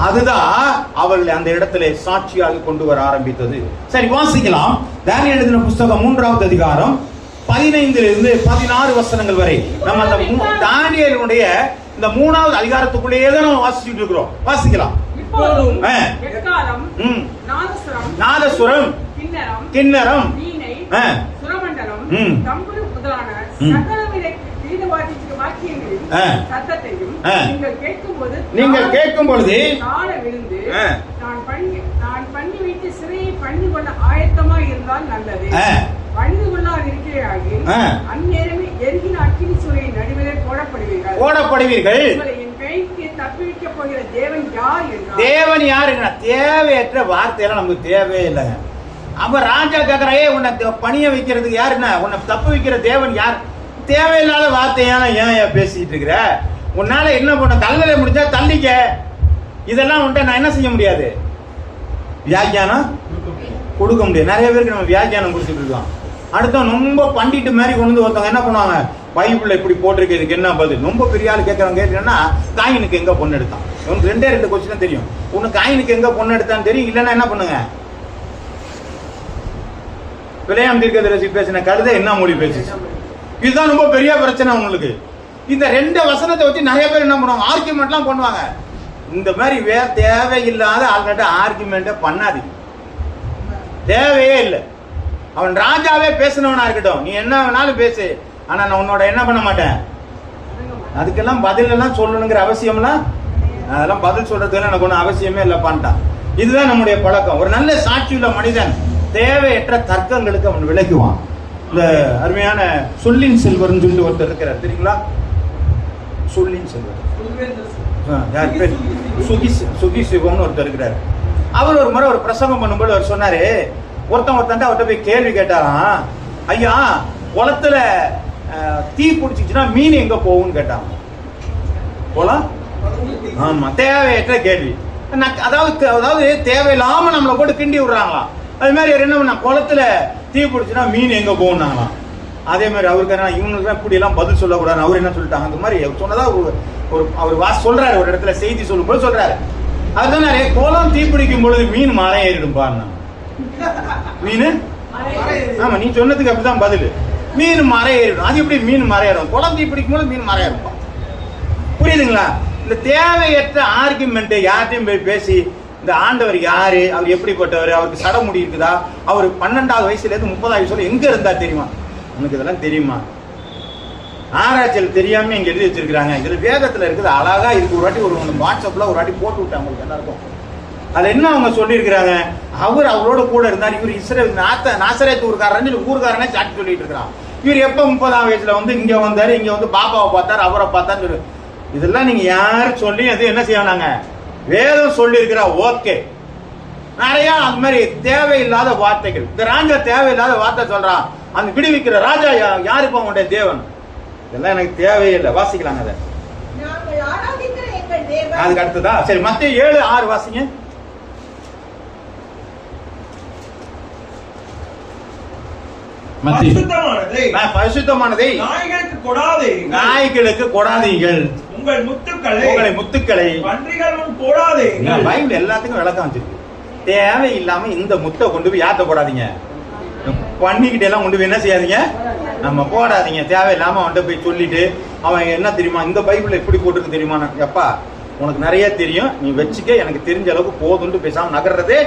அதுதான் அவர்களை அந்த இடத்துல சாட்சியாக கொண்டு வர ஆரம்பித்தது. சரி, வாசிக்கலாம். தானியேல் எழுதின புஸ்தகம் 3வது அதிகாரம் 15 16 வசனங்கள் வரை நம்ம அந்த தானியேலுடைய இந்த 3வது அதிகாரத்துக்குள்ளேயே தான் நம்ம வாசிச்சுட்டு இருக்கிறோம். வாசிக்கலாம். இப்போதும் எக்காளம், நாதசுரம், கிண்ணறம், வீணை, சுரமண்டலம், தம்புரு முதலான சகலவித வாக்கியங்களின் சத்தத்தையும் நீங்கள் கேட்கும் பொழுது காண விழுந்து நான் பண்ணி வைத்து சிறையை பண்ணி கொள்ள ஆயத்தமாய் இருந்தால் நல்லது. பணிந்து கொள்ளாது இருக்கிறார்கள். அந்நேரமே எரிகிற அக்கினி சூளையின் நடுவிலே போடப்படுவீர்கள். என் கைக்கு தப்பிக்க போகிற தேவன் யார் என்றார். தேவன் யாருங்க? தேவையற்ற வார்த்தையெல்லாம் நமக்கு தேவையே இல்லைங்க. அப்ப ராஜா கேக்குறையே உன்னை பணிய வைக்கிறதுக்கு யாருன்னா உன்னை தப்பு வைக்கிற தேவன் யார்? தேவையில்லாத வார்த்தையான ஏன் பேசிட்டு இருக்கிற? உன்னால என்ன பண்ண? தள்ளல முடிஞ்சா தள்ளிக்க. இதெல்லாம் உன்ட்ட நான் என்ன செய்ய முடியாது? வியாக்கியானம் கொடுக்க முடியாது. நிறைய பேருக்கு நம்ம வியாக்கியானம் கொடுத்துட்டு இருக்கோம். அடுத்த ரொம்ப பண்டிட்டு மாதிரி கொண்டு வந்து ஒருத்தவங்க என்ன பண்ணுவாங்க, பைபிள்ல இப்படி போட்டிருக்கு, இதுக்கு என்ன பதில்? ரொம்ப பெரிய ஆள் கேட்கறவங்க கேட்டீங்கன்னா காயினுக்கு எங்க பொண்ணு எடுத்தான், உனக்கு 2 கொஸ்டின் தெரியும். உனக்கு காயினுக்கு எங்க பொண்ணு எடுத்தான்னு தெரியும். இல்லைன்னா என்ன பண்ணுங்க, விளையாம் தீர்க்கதரிசி பேசின கருதை என்ன மொழி பேசிச்சு? இதுதான் ரொம்ப பெரிய பிரச்சனை உங்களுக்கு. இந்த 2 வசனத்தை வச்சு நிறைய பேர் என்ன பண்ணுவாங்க, ஆர்குமெண்ட்லாம் பண்ணுவாங்க. இந்த மாதிரி தேவையில்லாத ஆள்கிட்ட ஆர்குமெண்ட்டை பண்ணாதீங்க. தேவையே இல்லை. அவன் ராஜாவே பேசினவனா இருக்கட்டும், நீ என்ன வேணாலும் பேசு, ஆனா நான் உன்னோட என்ன பண்ண மாட்டேன். அதுக்கெல்லாம் பதில் எல்லாம் சொல்லணுங்கிற அவசியம்லாம், அதெல்லாம் பதில் சொல்றதுக்கு எனக்கு ஒன்றும் அவசியமே இல்லை பண்ணிட்டான். இதுதான் நம்முடைய பழக்கம். ஒரு நல்ல சாட்சியுள்ள மனிதன் தேவையற்ற தர்க்கங்களுக்கு அவன் விலகுவான். இந்த அருமையான சொல்லின் செல்வர்னு சொல்லி ஒருத்தர் இருக்கிறார், தெரியுங்களா? சொல்லின் செல்வர் சுகி சிவம்னு ஒருத்தர் இருக்கிறார். அவர் ஒரு முறை ஒரு பிரசங்கம் பண்ணும்போது அவர் சொன்னாரு, ஒருத்தன் அவர்கிட்ட போய் கேள்வி கேட்டாராம், ஐயா குளத்துல தீ பிடிச்சிச்சுன்னா மீன் எங்க போகும்னு கேட்டாங்க. குளம், ஆமா, தேவையற்ற கேள்வி. அதாவது தேவையில்லாம நம்மளை போட்டு கிண்டி விடுறாங்களாம். அது மாதிரி என்ன பண்ண, குளத்துல தீ பிடிச்சுன்னா மீன் எங்க போகும்னாங்களாம். அதே மாதிரி அவருக்கு இவங்களுக்கு இப்படி எல்லாம் பதில் சொல்லக்கூடாது. அவர் என்ன சொல்லிட்டாங்க, அந்த மாதிரி சொன்னதா அவர் சொல்றாரு, ஒரு இடத்துல செய்தி சொல்லும் போது சொல்றாரு. அதுதான் குளம் தீ பிடிக்கும் பொழுது மீன் மரம் ஏறிடும் பாருங்க. மீன், ஆமா, நீ சொன்னதுக்கு அப்படிதான் பதில். மீன் மரம் ஏறிடும். அது எப்படி மீன் மரம் ஏறும்? குளம் தீ பிடிக்கும் போது மீன் மரம் ஏறும். புரியுதுங்களா? இந்த தேவையற்ற ஆர்குமெண்ட் யார்ட்டையும் போய் பேசி, இந்த ஆண்டவர் யாரு, அவர் எப்படிப்பட்டவர், அவருக்கு சடமுடி இருக்குதா, அவர் 12வது வயசுல இருந்து 30வது வயசுல எங்க இருந்தா தெரியுமா? உனக்கு இதெல்லாம் தெரியுமா? ஆராய்ச்சியில் தெரியாம இங்க எழுதி வச்சிருக்காங்க. இதுல வேதத்துல இருக்குது, அழகா இருக்கு. ஒரு வாட்டி ஒரு வாட்ஸ்அப்ல ஒரு வாட்டி போட்டு விட்டாங்க உங்களுக்கு எல்லாருக்கும். அதுல என்ன அவங்க சொல்லி இருக்கிறாங்க, அவர் அவரோட கூட இருந்தார், இவர் இஸ்ரேல் நாசரேத் ஊருக்காரன்னு ஊருக்காரனே சாட்டி சொல்லிட்டு இருக்கிறான். இவர் எப்ப 30ஆம் வயசுல வந்து இங்க வந்தாரு, இங்க வந்து பாப்பாவை பார்த்தாரு, அவரை பார்த்தான்னு சொல்லு. இதெல்லாம் நீங்க யாரு சொல்லி அது என்ன செய்யறாங்க, வேதம் சொல்லி இருக்கிறா. ஓகே, நிறைய அந்த மாதிரி தேவையில்லாத வார்த்தைகள். இந்த ராஜா தேவையில்லாத வார்த்தை சொல்றான். அந்த விடுவிக்கிற ராஜா யாருப்பா உங்களுடைய தேவன்? இதெல்லாம் எனக்கு தேவையில்லை. வாசிக்கலாங்க அதை. அதுக்கு அடுத்ததா சரி, மத்தேயு 7:6 வாசிங்க. பரிசுத்தமானதை நாய்களுக்கு கொடாதீர்கள், உங்களை முத்துக்களை பைபிள் எல்லாத்துக்கும் விளக்கம் வச்சிருக்கு. தேவையில்லாம இந்த முத்தை கொண்டு போய் யார்ட்ட போடாதீங்க, பண்ணிக்கிட்டே எல்லாம் கொண்டு போய் என்ன செய்யாதீங்க, நம்ம போடாதீங்க. தேவையில்லாம அவன்கிட்ட போய் சொல்லிட்டு அவன் என்ன தெரியுமா, இந்த பைபிள்ல எப்படி போட்டுருக்கு தெரியுமா, எப்பா உனக்கு நிறைய தெரியும், நீ வச்சுக்க, எனக்கு தெரிஞ்ச அளவுக்கு போதும்னு பேசாம நகர்றதே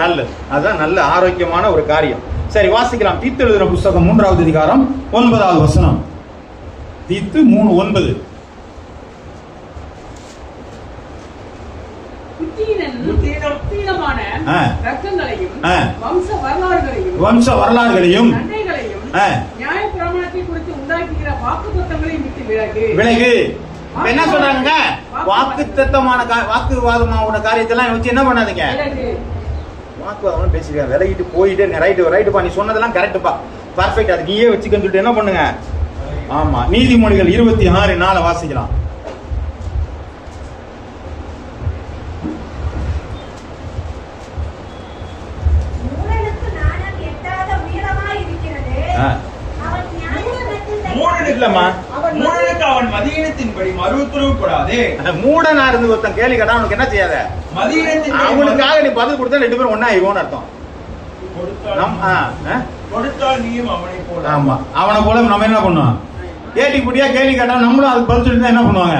நல்லது. அதுதான் நல்ல ஆரோக்கியமான ஒரு காரியம். சரி, வாசிக்கலாம். தீத்து எழுதின புஸ்தகம் 3வது அதிகாரம் 9வது வசனம். தீத்து 3:9. வம்ச வரலாறுகளையும் விலகு. என்ன சொல்றாங்க, வாக்குத்தத்தமான வாக்குவாதமான காரியத்தெல்லாம் வச்சு என்ன பண்ணாதீங்க, வாக்குவாதம் பேசிருக்காங்க, விலகிட்டு போயிட்டே ரைட்டுப்பா, நீ சொன்னதெல்லாம் கரெக்டுப்பா, பர்ஃபெக்ட், அது நீயே வச்சுக்கன்னு சொல்லிட்டு என்ன பண்ணுங்க. ஆமா, நீதிமொழிகள் 26:4 வாசிக்கலாம். மதியினத்தின்படி மறு உத்தரவு கொடாதே. மூடனா இருந்து ஒருத்தன் கேள்வி கேட்டா அவனுக்கு என்ன செய்யாத, அவனுக்காக நீ பதில் கொடுத்தா 2 பேரும் ஒன்னா ஆயிடுவோம்னு அர்த்தம். கொடுத்தால் நீயும் அவனை போல. ஆமா, அவனை போல நம்ம என்ன பண்ணுவோம், ஏட்டி குட்டியா கேள்வி கேட்டா நம்மளும் அதுக்கு பதில் சொல்லிட்டு என்ன பண்ணுவாங்க,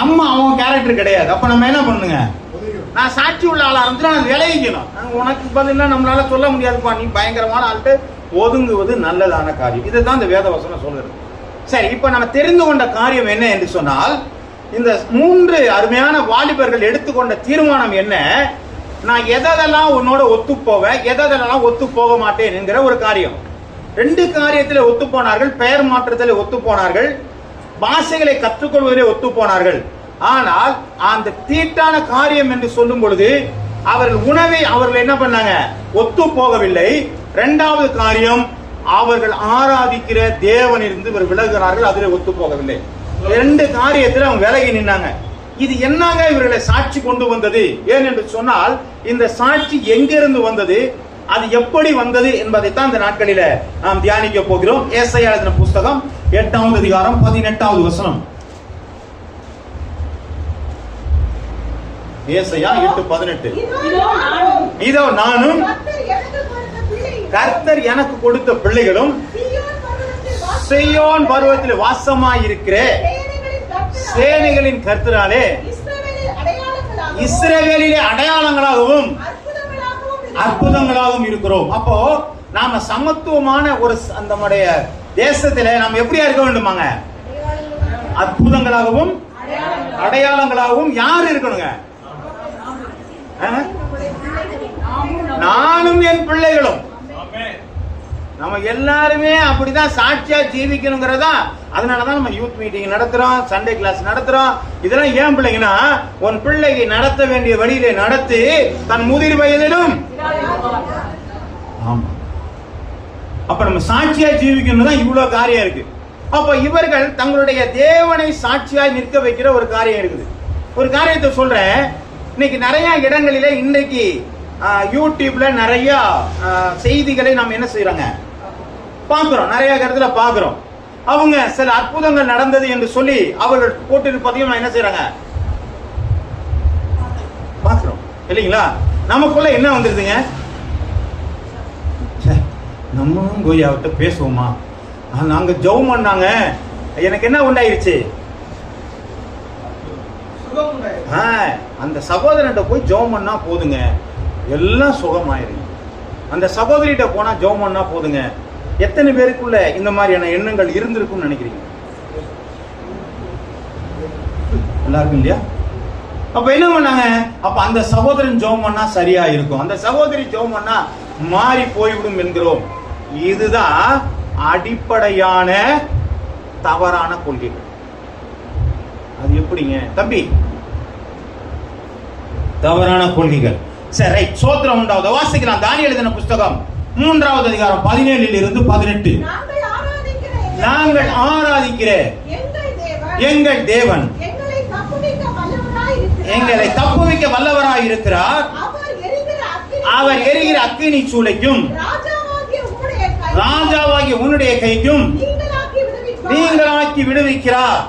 நம்ம அவன் கேரக்டர் கிடையாது. அப்ப நம்ம என்ன பண்ணுங்க, நான் சாட்சி உள்ள ஆளா இருந்துட்டு நான் விளைவிக்கணும். உனக்கு பதிலாக நம்மளால சொல்ல முடியாதுப்பா, நீ பயங்கரமான ஆள்கிட்ட ஒதுங்குவது நல்லதான காரியம். இதுதான் இந்த வேத வசனம் சொல்றது. சரி, இப்ப நம்ம தெரிந்து கொண்ட காரியம் என்ன என்று சொன்னால், இந்த 3 அருமையான வாலிபர்கள் எடுத்துக்கொண்ட தீர்மானம் என்ன, நான் எதெல்லாம் உன்னோட ஒத்து போவேன், எதெல்லாம் ஒத்து போக மாட்டேன் என்கிற ஒரு காரியம். 2 காரியத்திலே ஒத்து போனார்கள். பெயர் மாற்றத்திலே ஒத்து போனார்கள், பாஷைகளை கற்றுக்கொள்வதிலே ஒத்து போனார்கள். ஆனால் அந்த தீட்டான காரியம் என்று சொல்லும் பொழுது அவர்கள் உணவை அவர்கள் என்ன பண்ணாங்க, ஒத்து போகவில்லை. 2வது காரியம், அவர்கள் ஆராதிக்கிற தேவனிலிருந்து இவர் விலகுகிறார்கள், அதில் ஒத்து போகவில்லை. 2 காரியத்தில் அவங்க விலகி நின்னாங்க. இது என்னங்க இவர்களை சாட்சி கொண்டு வந்தது? ஏன் என்று சொன்னால், இந்த சாட்சி எங்கிருந்து வந்தது, அது எப்படி வந்தது என்பதைத்தான் இந்த நாட்களில நாம் தியானிக்க போகிறோம். ஏசாயா எழுதின புஸ்தகம் 8வது அதிகாரம் 18வது வசனம். ஏசாயா 8:18. இதோ நானும் கர்த்தர் எனக்கு கொடுத்த பிள்ளைகளும் சீயோன் பர்வதத்தில் வாசமாயிருக்கிற சேனைகளின் கர்த்தராலே இஸ்ரவேலிலே அடையாளங்களாகவும் அற்புதங்களாகவும் இருக்கிறோம். அப்போ நாம சமத்துவமான ஒரு நம்முடைய தேசத்திலே நாம் எப்படியா இருக்க வேண்டுமாங்க, அற்புதங்களாகவும் அடையாளங்களாகவும் யார் இருக்கணுங்க, நானும் என் பிள்ளைகளும். நம்ம எல்லாருமே அப்படிதான் சாட்சியா ஜீவிக்கணுங்கிறதா. அதனாலதான் நம்ம யூத் மீட்டிங் நடத்துறோம், சண்டே கிளாஸ் நடத்துறோம். இதெல்லாம் ஏன் பிள்ளைங்கன்னா, உன் பிள்ளைக்கு நடத்த வேண்டிய வழியிலே நடத்தி தன் முதிர் வயதிலும். ஆமா, அப்ப நம்ம சாட்சியா ஜீவிக்கணும் தான் இவ்வளவு காரியம் இருக்கு. அப்ப இவர்கள் தங்களுடைய தேவனை சாட்சியாய் நிற்க வைக்கிற ஒரு காரியம் இருக்குது. ஒரு காரியத்தை சொல்றேன். இன்னைக்கு நிறைய இடங்களிலே இன்னைக்கு யூடியூப்ல நிறைய செய்திகளை நாம் என்ன செய்யறாங்க, பார்க்கிறோம். நிறைய இடத்துல பார்க்கிறோம். அவங்க சில அற்புதங்கள் நடந்தது என்று சொல்லி அவர்கள் போட்டிருப்பதையும் என்ன செய்யறாங்க, பார்க்கிறோம் இல்லைங்களா. நமக்குள்ள என்ன வந்துருதுங்க, நம்மளும் கோயாவிட்ட பேசுவோமா, நாங்க ஜெபம் பண்ணாங்க, எனக்கு என்ன உண்டாயிருச்சு, அந்த சகோதரன்ட்ட போய் ஜெபம் பண்ணா போதுங்க, எல்லாம் சுகமாயிருங்க. அந்த சகோதரிட்ட போனா ஜெபம் பண்ணா போதுங்க. எத்தனை பேருக்குள்ள இந்த மாதிரியான எண்ணங்கள் இருந்திருக்கும்னு நினைக்கிறீங்க? எல்லாருக்கும் இல்லையா? அப்ப என்ன பண்ணாங்க, அப்ப அந்த சகோதரன் ஜெபம் பண்ணா சரியா இருக்கும், அந்த சகோதரி ஜெபம் பண்ணா மாறி போய்விடும் என்கிறோம். இதுதான் அடிப்படையான தவறான கொள்கைகள். அது எப்படிங்க தம்பி, தவறான கொள்கைகள். சரி, சோத்திரம் உண்டாவது. வாசிக்கலாம். தானியேல் எழுதின புஸ்தகம் 3வது அதிகாரம் 17 - 18. நாங்கள் ஆராதிக்கிற எங்கள் தேவன் எங்களை தப்புவிக்க வல்லவராய் இருக்கிறார். அவர் எரிகிற அக்கினி சூளைக்கும் ராஜாவாகிய உன்னுடைய கைக்கும் நீங்களாக்கி விடுவிக்கிறார்.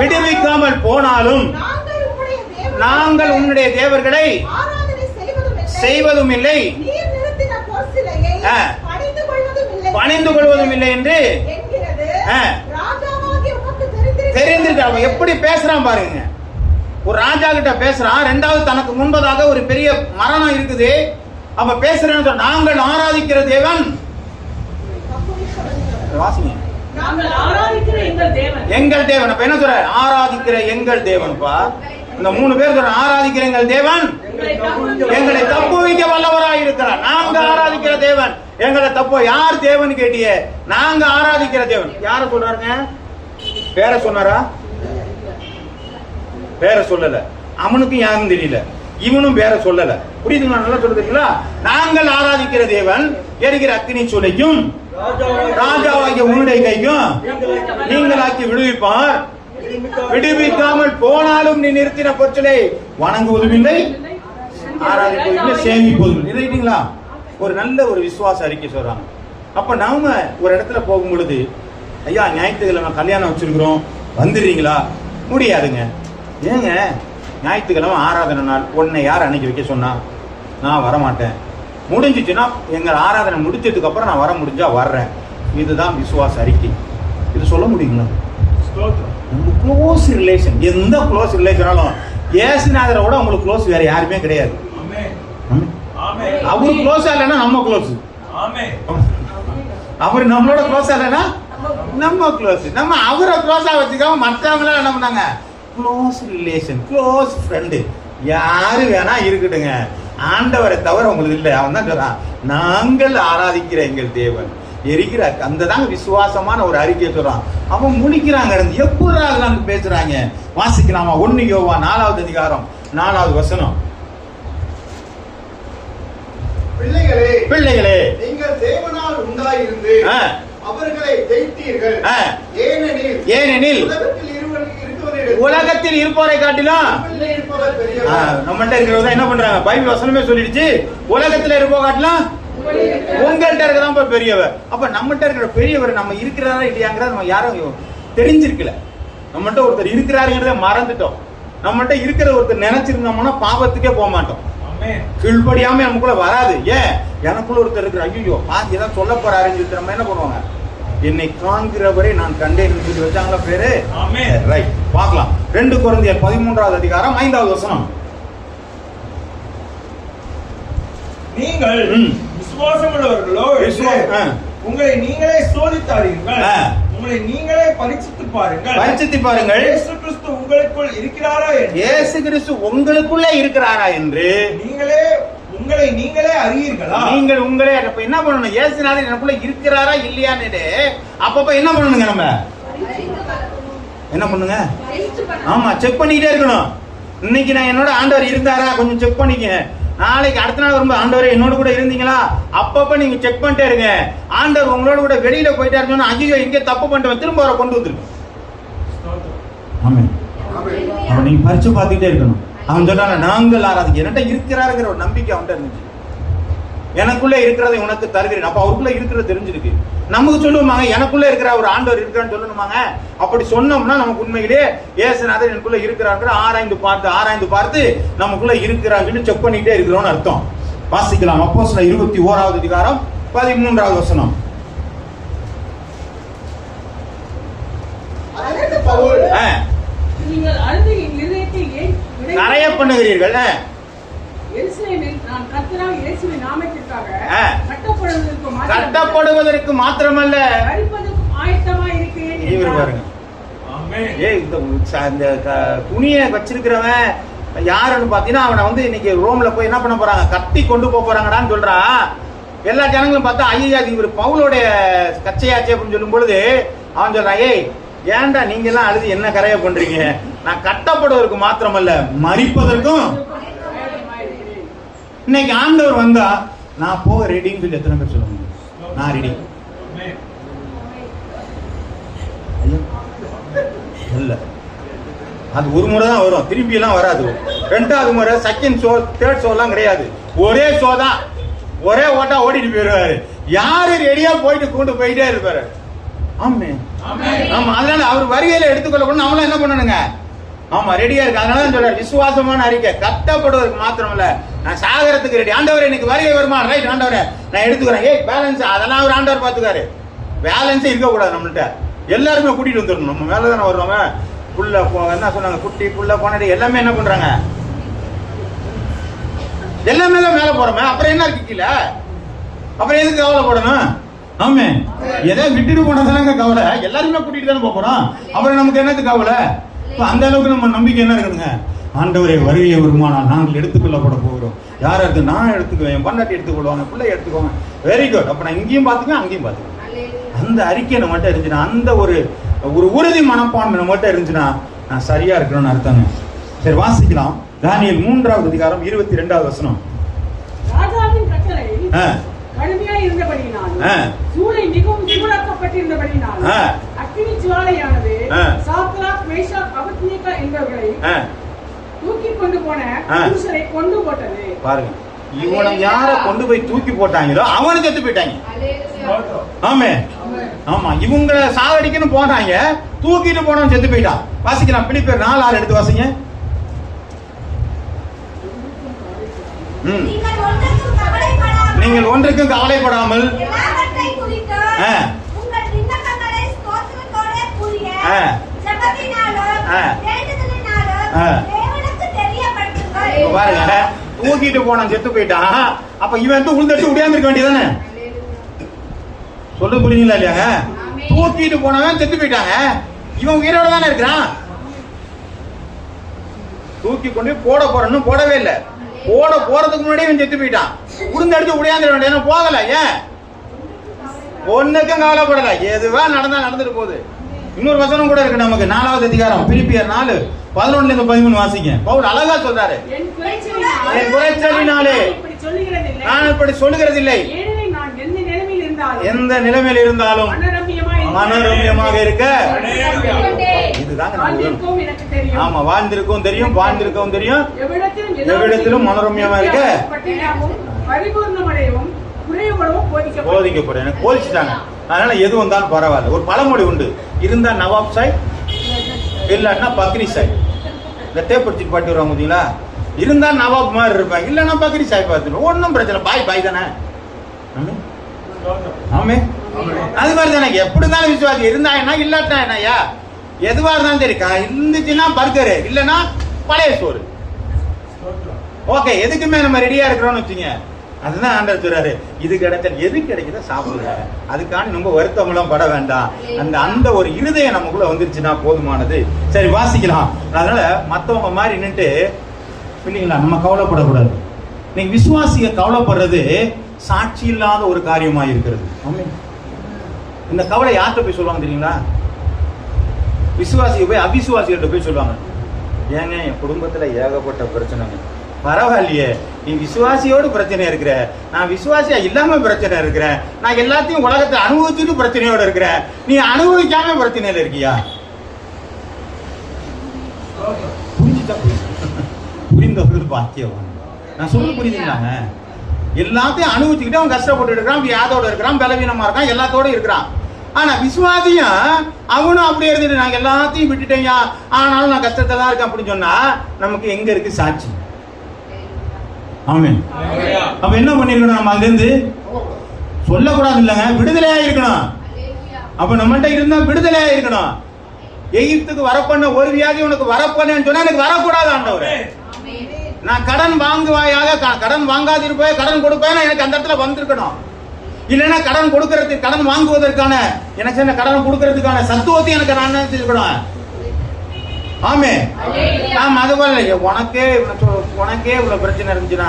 விடுவிக்காமல் போனாலும் நாங்கள் உன்னுடைய தேவர்களை செய்வதும் இல்லை, பணிந்து கொள்வதும் இல்லை என்று தெரிந்திருக்க. எப்படி பேசுறான் பாருங்க. ஒரு ராஜா கிட்ட பேசுறான். 2வது, தனக்கு முன்பதாக ஒரு பெரிய மரணம் இருக்குது. அப்ப பேசுறேன்னு, நாங்கள் ஆராதிக்கிற தேவன், வாசிங்க, எங்கள் தேவன். அப்ப என்ன சொல்ற, ஆராதிக்கிற எங்கள் தேவன்பா. இந்த 3 பேர் சொல்ற, ஆராதிக்கிற எங்கள் தேவன் எங்களை தப்புவிக்க வல்லவராய் இருக்கிறார். நாங்க ஆராதிக்கிற தேவன் எங்களை தப்பு. யார் தேவன் கேட்டிய, நாங்க ஆராதிக்கிற தேவன். யார சொல்றாருங்க, பேரை சொன்னாரா? பேரை சொல்லல. அவனுக்கும் யாரும் தெரியல, இவனும் பேரை சொல்லல. புரியுதுங்களா? நல்லா சொல்றீங்களா? நாங்கள் ஆராதிக்கிற தேவன் எரிகிற அக்கினி சூளைக்கும் ராஜாவாகிய உன்னுடைய கைக்கும் நீங்களாக்கி விடுவிப்பார். விடுவிக்காமல் போனாலும் நீ நிறுத்தின பொருட்களை வணங்குவதும் இல்லை, ஆராதிப்பதும் இல்லை, சேமிப்பதும் இல்லை. ஒரு நல்ல ஒரு விசுவாச அறிக்கை சொல்றாங்க. அப்ப நாம ஒரு இடத்துல போகும் பொழுது ஐயா ஞாயிற்றுக்கிழமை கல்யாணம் வச்சிருக்கிறோம் வந்துடுறீங்களா? முடியாதுங்க. ஏங்க ஞாயிற்றுக்கிழமை ஆராதனை நாள், உன்னை யார் அன்னைக்கு வைக்க சொன்னா? நான் வரமாட்டேன். முடிஞ்சிச்சுன்னா எங்கள் ஆராதனை முடிச்சதுக்கு அப்புறம் நான் வர முடிஞ்சா வர்றேன். இதுதான் விசுவாச அறிக்கை. இது சொல்ல முடியுங்களா? நம்ம க்ளோஸ் ரிலேஷன், எந்த க்ளோஸ் ரிலேஷனாலும் ஏசுநாதரோட உங்களுக்கு க்ளோஸ் வேற யாருமே கிடையாது. அவரு க்ளோஸா இல்லைன்னா நம்ம க்ளோஸ், அவரு நம்மளோட க்ளோஸா இல்லைன்னா நம்ம க்ளோஸ். நம்ம அவரை க்ளோஸா வச்சுக்காம மற்றவங்களாம் என்ன பண்ணாங்க? Close relation, close friend. யாரு வேணா இருக்கட்டுங்க, ஆண்டவரை தவிர உங்களுக்கு இல்லை. அவன் தான் சொல்றான், நாங்கள் ஆராதிக்கிற எங்கள் தேவன் எரிக்கிற. அந்த தாங்க விசுவாசமான ஒரு அறிக்கையை சொல்றான். அவன் முடிக்கிறாங்க, எப்படி பேசுறாங்க. வாசிக்கலாமா? 1 யோவான் 4வது அதிகாரம் 4வது வசனம். பிள்ளைகளே நீங்கள் தேவனால் உண்டாயிருந்து அவர்களை ஜெயித்தீர்கள். ஏனெனில் உலகத்தில் இருப்பவரை காட்டிலும் நம்மள்ட்ட இருக்கிறவங்க என்ன பண்றாங்க? பைபிள் வசனமே சொல்லிடுச்சு, உலகத்துல இருப்பவரை காட்டிலும் உங்கள்கிட்ட இருக்கதான் பெரியவர். அப்ப நம்மகிட்ட இருக்கிற பெரியவர் நம்ம இருக்கிறாரா இல்லையாங்கிறத நம்ம யாரும் தெரிஞ்சிருக்கல. நம்மகிட்ட ஒருத்தர் இருக்கிறாருங்கிறத மறந்துட்டோம். நம்மகிட்ட இருக்கிற ஒருத்தர் நினைச்சிருந்தோம்னா பாவத்துக்கே போக மாட்டோம். கீழ்படியாம நமக்குள்ள வராது. ஏன்? எனக்குள்ள ஒருத்தர் இருக்கிற, ஐயோ பாதி ஏதாவது சொல்ல போறாருன்னு சொல்லிட்டு நம்ம என்ன பண்ணுவாங்க? என்னை காண்கிறவரை நான் கண்டேன் சொல்லி வச்சாங்களா பேரு. ரைட், பார்க்கலாம். 2 கொரிந்தியர் 13வது அதிகாரம் 5வது வசனம். நீங்கள் விசுவாசமுள்ளவர்களோ உங்களை நீங்களே சோதித்தார்கள், உங்களை நீங்களே பரிசித்து பாருங்கள். இயேசு கிறிஸ்து உங்களுக்குள் இருக்கிறாரா என்று, இயேசு கிறிஸ்து உங்களுக்குள்ளே இருக்கிறாரா என்று உங்களை நீங்களே அறியீர்களா? நீங்கள் உங்களே அப்ப என்ன பண்ணணும்? இயேசுநாதர் எனக்குள்ள இருக்கிறாரா இல்லையான்னு அப்பப்ப என்ன பண்ணணுங்க? நம்ம என்ன பண்ணுங்க? ஆமா, செக் பண்ணிட்டே இருக்கணும். இன்னைக்கு நான் என்னோட ஆண்டவர் இருந்தாரா கொஞ்சம் செக் பண்ணிக்க. நாளைக்கு அடுத்த நாள் வரும்போது ஆண்டவரே என்னோட கூட இருந்தீங்களா? அப்பப்ப நீங்க செக் பண்ணிட்டே இருங்க. ஆண்டவர் உங்களோட கூட வெளியில போயிட்டாருன்னு சொன்னா ஐயோ இங்கே தப்பு பண்ணிட்டு திரும்ப அவரை கொண்டு வந்துருக்கு. ஆமென். அப்ப நீங்க பரிச்சு பார்த்துட்டே இருக்கணும். அவன் சொன்னாங்க நாங்கள் ஆராதிக்க, என்கிட்ட இருக்கிறாருங்கிற ஒரு நம்பிக்கை அவன்கிட்ட இருந்துச்சு. எனக்குள்ள இருக்கிறதை உனக்கு தருகிறேன். அப்ப அவருக்குள்ள இருக்கிறது தெரிஞ்சிருக்கு. நமக்கு சொல்லுவாங்க எனக்குள்ள இருக்கிற ஒரு ஆண்டவர் இருக்கிறான்னு சொல்லணுமாங்க. அப்படி சொன்னோம்னா நமக்கு உண்மையிலே இயேசுநாதர் எனக்குள்ள இருக்கிறாங்க ஆராய்ந்து பார்த்து நமக்குள்ள இருக்கிறாங்கன்னு செக் பண்ணிட்டே இருக்கிறோம்னு அர்த்தம். வாசிக்கலாம். அப்போஸ்தலர் 21வது அதிகாரம் 13வது வசனம். நீங்கள் அழுது என் இதயத்தை ஏன் நிறைய பண்ணுகிறீர்கள்? கட்டப்படுவதற்கு மாத்திரமல்ல இந்த துணியை வச்சிருக்கிறவன் யாருன்னு பாத்தீங்கன்னா அவனை வந்து இன்னைக்கு ரோம்ல போய் என்ன பண்ண போறாங்க? கட்டி கொண்டு போறாங்கடான்னு சொல்றான். எல்லா ஜனங்களும் பார்த்தா ஐயா இவர் பவுலோடைய கச்சையாச்சு அப்படின்னு சொல்லும் பொழுது அவன் சொல்றான், ஏய் ஏன்டா நீங்க எல்லாம் அழுது என்ன கரைய பண்றீங்க? நான் கட்டப்படுவதற்கு மாத்திரமல்ல மரிப்பதற்கும். இன்னைக்கு ஆண்டவர் வந்தா நான் போக ரெடின்னு சொல்லி எத்தனை பேர் சொல்லுங்க? நான் ரெடி இல்ல. அது ஒரு முறை தான் வரும், திரும்பி எல்லாம் வராது. 2வது முறை, செகண்ட் ஷோ, தேர்ட் ஷோ எல்லாம் கிடையாது. ஒரே ஷோ தான், ஒரே ஓட்டா ஓடிட்டு போயிடுவாரு. யாரு ரெடியா போயிட்டு கொண்டு போயிட்டே இருப்பாரு. ஆமா, அதனால அவர் வருகையில எடுத்துக்கொள்ளப்படும். நம்மளாம் என்ன பண்ணணுங்க? ஆமா, ரெடியா இருக்கு. அதனால சொல்றாரு விசுவாசமான அறிக்கை. கட்டப்படுவதற்கு மாத்திரம் இல்ல, நான் சாகரத்துக்கு ரெடி. ஆண்டவரே எனக்கு வருகை வருமா? ரைட் ஆண்டவரே நான் எடுத்துக்கிறேன். ஏய் பேலன்ஸ் அதெல்லாம் ஒரு ஆண்டவர் பாத்துக்காரு. பேலன்ஸே இருக்க கூடாது நம்மள்ட்ட. எல்லாருமே கூட்டிட்டு வந்துடணும். நம்ம மேல தானே வர்றோங்க. புள்ள என்ன சொன்னாங்க? குட்டி புள்ள போனடி எல்லாமே என்ன பண்றாங்க? எல்லாமே தான் மேல போறோமே. அப்புறம் என்ன இருக்கு கீழே? அப்புறம் எதுக்கு கவலைப்படணும்? ஆமே, எதை விட்டுட்டு போனதானங்க கவலை. எல்லாருமே கூட்டிட்டு தானே போறோம். அப்புறம் நமக்கு என்னது கவலை? அந்த அளவுக்கு நம்ம நம்பிக்கை என்ன இருக்குதுங்க? ஆண்டவரே வருகையை வருமானால் நாங்கள் எடுத்துக்கொள்ளப்பட போகிறோம். யார் எடுத்து? நான் எடுத்துக்குவேன், பண்டாட்டி எடுத்துக்கொள்வாங்க, பிள்ளை எடுத்துக்கோங்க. Very good. அப்ப நான் இங்கேயும் பார்த்துக்குவேன் அங்கேயும் பார்த்துக்குவேன். அந்த அறிக்கை நம்மகிட்ட இருந்துச்சுன்னா, அந்த ஒரு உறுதி மனப்பான்மை நம்மகிட்ட இருந்துச்சுன்னா நான் சரியா இருக்கணும்னு அர்த்தங்க. சரி, வாசிக்கலாம். தானியேல் 3வது அதிகாரம் 22வது வசனம். ராஜாவின் கட்டளை கடுமையா இருந்தபடியினாலும் சூளை மிகவும் சூடாக்கப்பட்டிருந்தபடியினாலும் அக்கினி ஜுவாலையானது சாத்ராக், மேஷாக், அபத்நேகோ என்பவர்களை தூக்கி கொண்டு போன புருஷரை கொண்டு போட்டது. பாருங்க, இவனை யார கொண்டு போய் தூக்கி போட்டாங்களோ அவனு செத்து போயிட்டாங்க. ஆமே, ஆமா, இவங்களை சாகடிக்கணும் போனாங்க, தூக்கிட்டு போனவன் செத்து போயிட்டான். வாசிக்கலாம், பிலிப்பியர் 4:6 எடுத்து வாசிங்க. நீங்கள் ஒன்றுக்கும் கவலைப்படாமல் பாருங்க, தூக்கிட்டு போன செத்து போயிட்டான். அப்ப இவன் உளுந்தடிச்சு உடையாந்துருக்க வேண்டியதானே? சொல்ல புரியுங்களா இல்லையாங்க? தூக்கிட்டு போனவன் செத்து போயிட்டாங்க, இவன் உயிரோட தானே இருக்கிறான். தூக்கி கொண்டு போட போறன்னு போடவே இல்லை, போட போறதுக்கு முன்னாடி இவன் செத்து போயிட்டான். உளுந்தடிச்சு உடையாந்துட வேண்டியதானே? போகல. ஏன்? ஒண்ணுக்கும் கவலைப்படல, எதுவா நடந்தா நடந்துட்டு போகுது. இன்னொரு வசனம் கூட இருக்கு நமக்கு, 4வது அதிகாரம் பிலிப்பியர் 4:11-13 வாசிங்க. பவுல் அழகா சொல்றாரு, என் குறைச்சலினாலே நான் இப்படி சொல்லுகிறதில்லை, எந்த நிலைமையில் இருந்தாலும் மனோரம்யமாக இருக்க. இதுதாங்க ஆமா, வாழ்ந்திருக்கவும் தெரியும், வாழ்ந்திருக்கவும் தெரியும், எவ்விடத்திலும் மனோரம்யமா இருக்க போதிக்கப்படும். எனக்கு போதிச்சுட்டாங்க, அதனால எது வந்தாலும் பரவாயில்ல. ஒரு பழமொழி உண்டு, இருந்தா நவாப் சாய், இல்லன்னா பக்ரி சாய். இந்த தேப்படிச்சுட்டு பாட்டு வருவாங்க பார்த்தீங்களா? இருந்தா நவாப் மாதிரி இருப்பாங்க, இல்லன்னா பக்ரி சாய் பார்த்துட்டு ஒன்னும் பிரச்சனை, பாய் பாய் தானே. ஆமே, அது மாதிரி தானே. எப்படி இருந்தாலும் விசுவாசி, இருந்தா என்ன இல்லாட்டா என்னய்யா, எதுவா இருந்தாலும் சரி. இருந்துச்சுன்னா பர்கரு, இல்லன்னா பழைய சோறு. ஓகே, எதுக்குமே நம்ம ரெடியா இருக்கிறோம்னு வச்சுங்க. அதுதான் ஆண்டவர் சொல்றாரு, இது கிடைச்சல் எது கிடைக்குதோ சாப்பிடுங்க, அதுக்கான ரொம்ப வருத்தமெல்லாம் பட வேண்டாம். அந்த ஒரு இருதயம் நமக்குள்ள வந்துருச்சுன்னா போதுமானது. சரி, வாசிக்கலாம். அதனால மத்தவங்க மாதிரி நின்றுட்டு இல்லைங்களா, நம்ம கவலைப்படக்கூடாது. நீங்க விசுவாசிய கவலைப்படுறது சாட்சி இல்லாத ஒரு காரியமா இருக்கிறது. இந்த கவலை யார்கிட்ட போய் சொல்லுவாங்க தெரியுங்களா? விசுவாசியை போய் அவிசுவாசிகிட்ட போய் சொல்லுவாங்க, ஏங்க என் குடும்பத்துல ஏகப்பட்ட பிரச்சனைங்க. பரவாயில்லையே, நீ விசுவாசியோடு பிரச்சனை இருக்கிற, நான் விசுவாசியா இல்லாம பிரச்சனை இருக்கிறேன், நான் எல்லாத்தையும் உலகத்தை அனுபவிச்சுட்டு பிரச்சனையோட இருக்கிறேன், நீ அனுபவிக்காம பிரச்சனையில இருக்கியா? புரிந்தவர்கள் பாக்கியவான். நான் சொல்ல புரியுதுங்களாங்க? எல்லாத்தையும் அனுபவிச்சுக்கிட்டு அவன் கஷ்டப்பட்டு இருக்கிறான், வியாதோட இருக்கிறான், பலவீனமா இருக்கான், எல்லாத்தோட இருக்கிறான். ஆனா விசுவாசியும் அவனும் அப்படியே இருந்துட்டு நான் எல்லாத்தையும் விட்டுட்டேங்க, ஆனாலும் நான் கஷ்டத்தை தான் இருக்கேன் அப்படின்னு சொன்னா நமக்கு எங்க இருக்கு சாட்சி? ஆமென். அப்ப என்ன பண்ணிருக்கணும்? நம்ம அதுல இருந்து சொல்லக்கூடாது இல்லைங்க, விடுதலையா இருக்கணும். அப்ப நம்மகிட்ட இருந்தா விடுதலையா இருக்கணும். எகிப்துக்கு வரப்பண்ண ஒரு வியாதி உனக்கு வரப்பண்ணு சொன்னா எனக்கு வரக்கூடாது ஆண்டவரே. நான் கடன் வாங்குவாயாக, கடன் வாங்காது இருப்பேன், கடன் கொடுப்பேன், எனக்கு அந்த இடத்துல வந்திருக்கணும். இல்லைன்னா கடன் கொடுக்கறதுக்கு, கடன் வாங்குவதற்கான எனக்கு என்ன கடன் கொடுக்கறதுக்கான சத்துவத்தை எனக்கு நான் நினைச்சிருக்கணும். ஆமே, ஆமா. அது போல உனக்கே இவ்வளவு பிரச்சனை இருந்துச்சுன்னா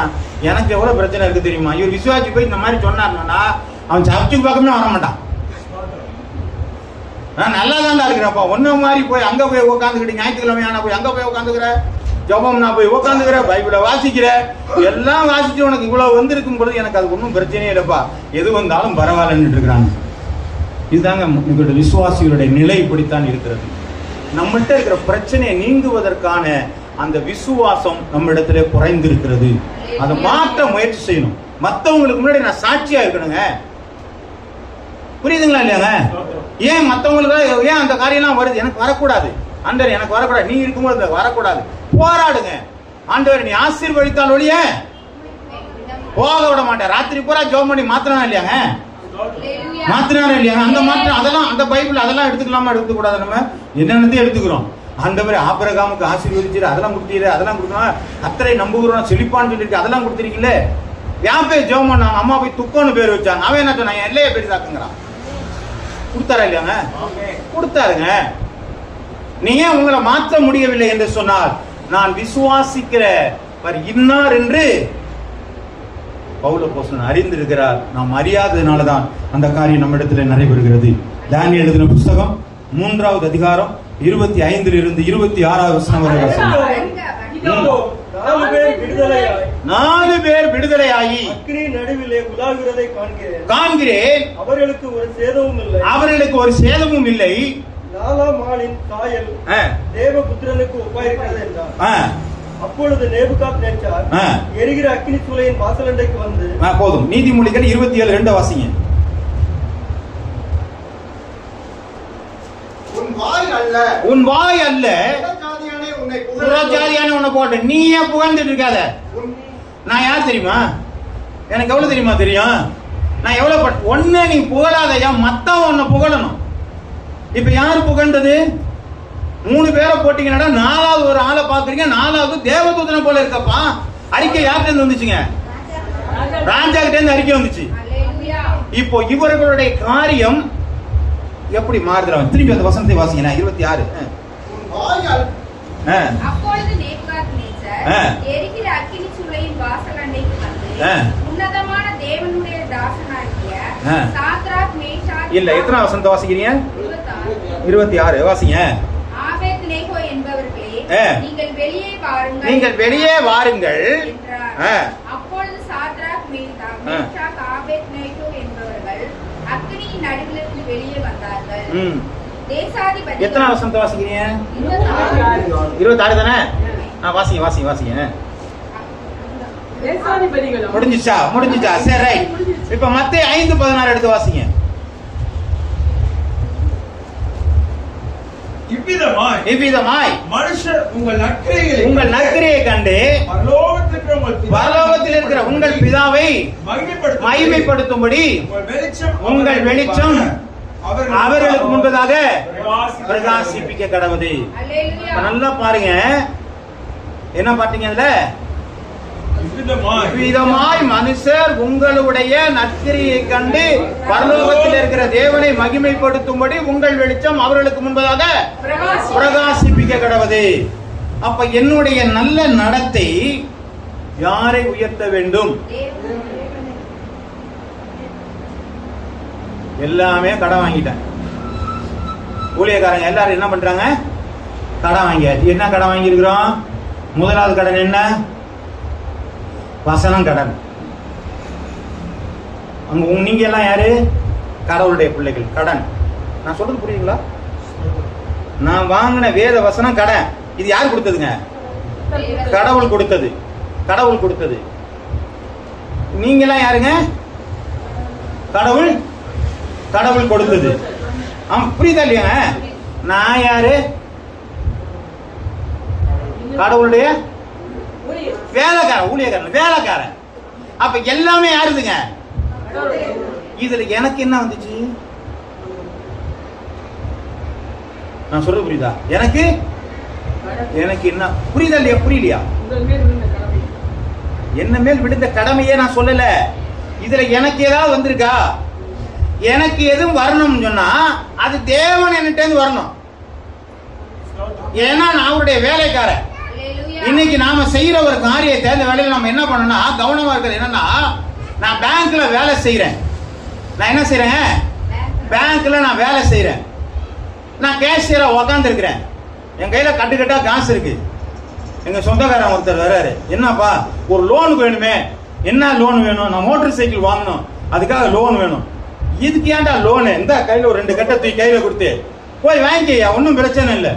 எனக்கு எவ்வளவு பிரச்சனை இருக்கு தெரியுமா? இவர் விசுவாசி போய் இந்த மாதிரி சொன்னார்னா அவன் சர்ச்சுக்கு பக்கமே வர மாட்டான். நான் நல்லா தான்டா இருக்கிறப்பா, ஒன்ன மாதிரி போய் அங்க போய் உட்காந்துக்கிட்டு ஞாயிற்றுக்கிழமை ஆனா போய் அங்க போய் உட்காந்துக்கிற, ஜபம் நான் போய் உட்காந்துக்கிற, பைபிளை வாசிக்கிற, எல்லாம் வாசிச்சு உனக்கு இவ்வளவு வந்திருக்கும் பொழுது எனக்கு அது ஒன்றும் பிரச்சனையே இல்லப்பா, எது வந்தாலும் பரவாயில்லன்னு இருக்கிறாங்க. இதுதாங்க உங்களுடைய விசுவாசிகளுடைய நிலை இப்படித்தான் இருக்கிறது. நம்மகிட்ட இருக்கிற பிரச்சனையை நீங்குவதற்கான அந்த விசுவாசம் நம்ம இடத்துல குறைந்திருக்கிறது. அதை மாற்ற முயற்சி செய்யணும். மற்றவங்களுக்கு முன்னாடி நான் சாட்சியா இருக்கணுங்க. புரியுதுங்களா இல்லையாங்க? ஏன் மற்றவங்களுக்கு ஏன் அந்த காரியம்லாம் வருது? எனக்கு வரக்கூடாது ஆண்டவர், எனக்கு வரக்கூடாது. நீ இருக்கும்போது வரக்கூடாது. போராடுங்க. ஆண்டவர் நீ ஆசீர்வதித்தால் ஒழிய போக விட மாட்டேன். ராத்திரி பூரா ஜெபம் பண்ணி மாத்திரம் இல்லையாங்க, மாத்தினாரா இல்லையாங்க? அந்த மாத்திரம் அதெல்லாம் அந்த பைபிள் அதெல்லாம் எடுத்துக்கலாமா? எடுத்துக்க கூடாது. நம்ம என்னென்னத்தையும் எடுத்துக்கிறோம். ஆண்டவரே ஆபிரகாமுக்கு ஆசீர்வதிச்சிரு, அதெல்லாம் கொடுத்தீரு, அதெல்லாம் கொடுக்கணும், கர்த்தரை நம்புகிறோம் செழிப்பான்னு சொல்லிட்டு அதெல்லாம் கொடுத்துருக்கீங்களே. என் பேர் ஜெபம் பண்ணாங்க, அம்மா போய் துக்கம்னு பேர் வச்சாங்க. அவன் என்ன சொன்னான்? எல்லைய பேர் தாக்குங்கிறான். கொடுத்தாரா இல்லையாங்க? கொடுத்தாருங்க. நீ ஏன் உங்களை மாற்ற முடியவில்லை என்று சொன்னால், நான் விசுவாசிக்கிற இன்னார் என்று பவுல் அப்போஸ்தலன் அறிந்திருக்கிறார். நாம் அறியாததுனாலதான் அந்த காரியம் நம்ம இடத்துல நடைபெறுகிறது. தானியேல் எழுதின புத்தகம் 3வது அதிகாரம் 25 to 26 வசனம் வரை நாலு பேர் விடுதலையாகி அக்கினி நடுவிலே உலாவுகிறதை காண்கிறேன். அவர்களுக்கு ஒரு சேதமும் இல்லை. 4ஆம் ஆளின் சாயல் தேவபுத்திரனுக்கு ஒப்பாயிருக்கிறது என்றார். அப்பொழுது நேபுகாத்நேச்சார் எரிகிற அக்கினி சூளையின் வாசலண்டைக்கு வந்து போதும். நீதிமொழிகள் 27:2 வாசிங்க. உன் வாய் அல்ல புறஜாதியான உன்னை போட்டு நீ ஏன் புகழ்ந்துட்டு இருக்காத. நான் யார் தெரியுமா? எனக்கு எவ்வளவு தெரியுமா தெரியும்? நான் எவ்வளவு ஒன்னு நீ புகழாதையா, மத்தவன் உன்னை புகழணும். இப்ப யாரு புகழ்ந்தது? 3 பேரை போட்டீங்கன்னா 4வது ஒரு ஆளை பாக்குறீங்க. 4வது தேவதூதனை போல இருக்கப்பா. அறிக்கை யார்கிட்ட இருந்து வந்துச்சுங்க? ராஜா கிட்ட இருந்து அறிக்கை வந்துச்சு. இப்போ இவர்களுடைய காரியம் எப்படி மாறுதுறாங்க? திருப்பி அந்த வசனத்தை வாசிங்க. 26. அப்பொழுது நேபுகாத்நேச்சார் எரிகிற அக்கினி சூளையின் வாசலண்டைக்கு வந்து உன்னதமான தேவனுடைய தாசனாகிய சாத்ராக் மேஷாக் இல்ல எத்தனை வசனத்தை வாசிக்கிறீங்க? 26 வாசிங்க. ஆபேத்நேகோ என்பவர்களே நீங்கள் வெளியே வாருங்கள், நீங்கள் வெளியே வாருங்கள் என்றார். அப்பொழுது சாத்ராக் மேஷாக் ஆபேத்நேகோ என்பவர்கள் அக்கினியின் நடுவிலிருந்து வெளியே வந்தார்கள். தேசாதிபதி எத்தனை வசனத்தை வாசிக்கிறீங்க? 26 தானே? வாசிங்க வாசிங்க வாசிங்க. முடிஞ்சிச்சா? சரி ரைட். இப்ப மத்தேயு 5:16 எடுத்து வாசிங்க. இவ்விதமாய் மனுஷர் உங்கள் நற்கிரியை கண்டு பரலோகத்தில் இருக்கிற உங்கள் பிதாவை மகிமைப்படுத்தும்படி உங்கள் வெளிச்சம் அவர்களுக்கு முன்பதாக பிரகாசிப்பிக்க கடவுது. நல்லா பாருங்க, என்ன பாத்தீங்க? அதுல விதமாய் மனுஷர் உங்களுடைய நற்கிரியை கண்டு பரலோகத்தில் இருக்கிற தேவனை மகிமைப்படுத்தும்படி உங்கள் வெளிச்சம் அவர்களுக்கு முன்பதாக பிரகாசிப்பிக்க கடவுது. அப்ப என்னுடைய நல்ல நடத்தை யாரை உயர்த்த வேண்டும்? எல்லாமே கடன் வாங்கிட்டேன். ஊழியக்காரங்க எல்லாரும் என்ன பண்றாங்க? கடன் வாங்கியாச்சு. என்ன கடன் வாங்கி இருக்கிறோம்? முதலாவது கடன் என்ன? வசனம் கடன். நீங்க எல்லாம் யாரு? கடவுளுடைய பிள்ளைகள். கடன். நான் சொல்றது புரியுதுங்களா? நான் வாங்கின வேத வசனம் கடன். இது யார் கொடுத்ததுங்க? கடவுள் கொடுத்தது. கடவுள் கொடுத்தது. நீங்க எல்லாம் யாருங்க? கடவுள் கடவுள் கொடுத்தது. புரியுதா இல்லையா? நான் யாரு? கடவுளுடைய வேலைக்காரன், ஊழியக்காரன், வேலைக்காரன். அப்ப எல்லாமே யாருதுங்க? இதுல எனக்கு என்ன வந்துச்சு? நான் சொல்றது புரியுதா? எனக்கு என்ன புரியுதா இல்லையா? புரியலையா? என்ன மேல் விழுந்த கடமையே நான் சொல்லல. இதுல எனக்கு ஏதாவது வந்திருக்கா? எனக்கு எதுவும் வரணும்னு சொன்னா அது தேவன் என்கிட்ட வரணும். ஏன்னா நான் அவருடைய வேலைக்காரன். இன்னைக்கு நாம செய்யற ஒரு காரியத்தை அந்த வேலையில நம்ம என்ன பண்ணணும்னா கவனமா இருக்கிறது என்னன்னா, நான் பேங்க்ல வேலை செய்யறேன். நான் என்ன செய்யறேன்? பேங்க்ல நான் வேலை செய்யறேன். நான் கேஷியரா உக்காந்து இருக்கிறேன். என் கையில கட்டுக்கட்டா காசு இருக்கு. எங்க சொந்தக்காரன் ஒருத்தர் வர்றாரு. என்னப்பா ஒரு லோனுக்கு வேணுமே. என்ன லோன் வேணும்? நான் மோட்டார் சைக்கிள் வாங்கணும், அதுக்காக லோன் வேணும். இதுக்கு ஏன்டா லோனு? இந்த கையில ஒரு 2 கட்டை தூக்கி கையில கொடுத்து போய் வாங்கிக்கையா, ஒன்னும் பிரச்சனை இல்லை.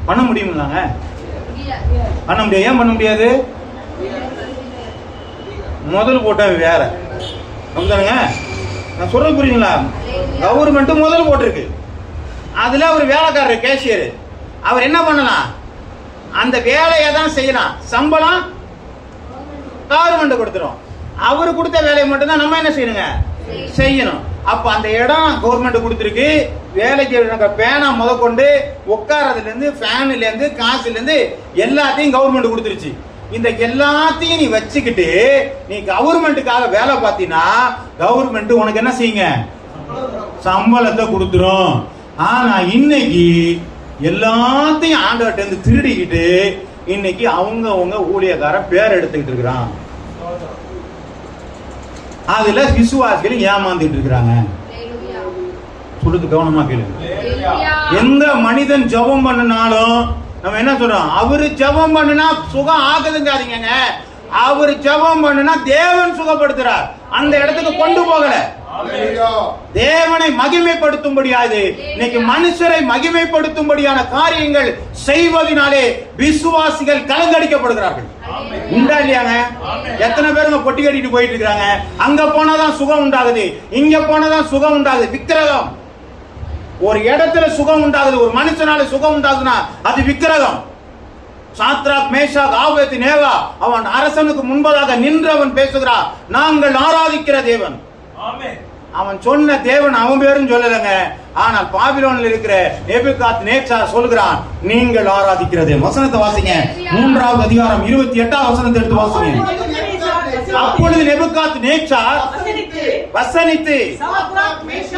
பண்ண முடியுங்களாங்க? பண்ண முடியாது. ஏன் பண்ண முடியாது? முதல் போட்டவன் வேற. அப்படிதானுங்க? நான் சொல்றது புரியுங்களா? கவர்மெண்ட் முதல் போட்டிருக்கு. அதுல ஒரு வேலைக்காரர் கேஷியர். அவர் என்ன பண்ணலாம்? அந்த வேலையை தான் செய்யலாம். சம்பளம் கவர்மெண்ட் கொடுத்துரும். அவரு கொடுத்த வேலையை மட்டும் தான் நம்ம என்ன செய்யணுங்க? செய்யணும். அப்ப அந்த இடம் கவர்மெண்ட் கொடுத்துருக்கு. வேலைக்கு பேனா முத கொண்டு உட்காரதுல இருந்து ஃபேன்ல இருந்து காசுல இருந்து எல்லாத்தையும் கவர்மெண்ட் கொடுத்துருச்சு. இந்த எல்லாத்தையும் நீ வச்சுக்கிட்டு நீ கவர்மெண்ட்டுக்காக வேலை பார்த்தீங்கன்னா கவர்மெண்ட் உனக்கு என்ன செய்யுங்க? சம்பளத்தை கொடுத்துரும். ஆனா இன்னைக்கு எல்லாத்தையும் ஆண்டவர்கிட்ட இருந்து திருடிக்கிட்டு இன்னைக்கு அவங்க ஊழியக்கார பேர் எடுத்துக்கிட்டு இருக்கிறான். அதுல விசுவாசிகள் ஏமாந்துட்டு இருக்கிறாங்க. சொல்றது கவனமா கேளுங்க. எந்த மனிதன் ஜெபம் பண்ணினாலும் நம்ம என்ன சொல்றோம்? அவரு ஜெபம் பண்ணினா சுகம் ஆகுதுங்காதீங்க. அவர் ஜெபம் பண்ணுனா தேவன் சுகப்படுத்துறார். அந்த இடத்துக்கு கொண்டு போகல. தேவனை மகிமைப்படுத்தும்படியாது இன்னைக்கு மனுஷரை மகிமைப்படுத்தும்படியான காரியங்கள் செய்வதனாலே விசுவாசிகள் கலங்கடிக்கப்படுகிறார்கள். உண்டா இல்லையாங்க? எத்தனை பேருங்க பொட்டி கட்டிட்டு போயிட்டு இருக்காங்க. அங்க போனாதான் சுகம் உண்டாகுது, இங்க போனாதான் சுகம் உண்டாகுது. விக்கிரகம். ஒரு இடத்துல சுகம் உண்டாகுது, ஒரு மனுஷனால சுகம் உண்டாகுதுன்னா அது விக்கிரகம். சாத்ராக் மேஷாக் ஆபேத்நேகோ அவன் அரசனுக்கு முன்பதாக நின்று அவன் பேசுகிறான், நாங்கள் ஆராதிக்கிற தேவன். அவன் சொன்ன தேவன் அவன் பேரும் சொல்லலங்க. ஆனால் பாபிலோனில் இருக்கிற நேபுகாத்நேச்சார் சொல்கிறான், நீங்கள் ஆராதிக்கிற தேவன். வசனத்தை வாசிங்க. 3வது அதிகாரம் 28வது வசனத்தை எடுத்து வாசிங்க. அப்பொழுது நேபுகாத்நேச்சார் வசனித்து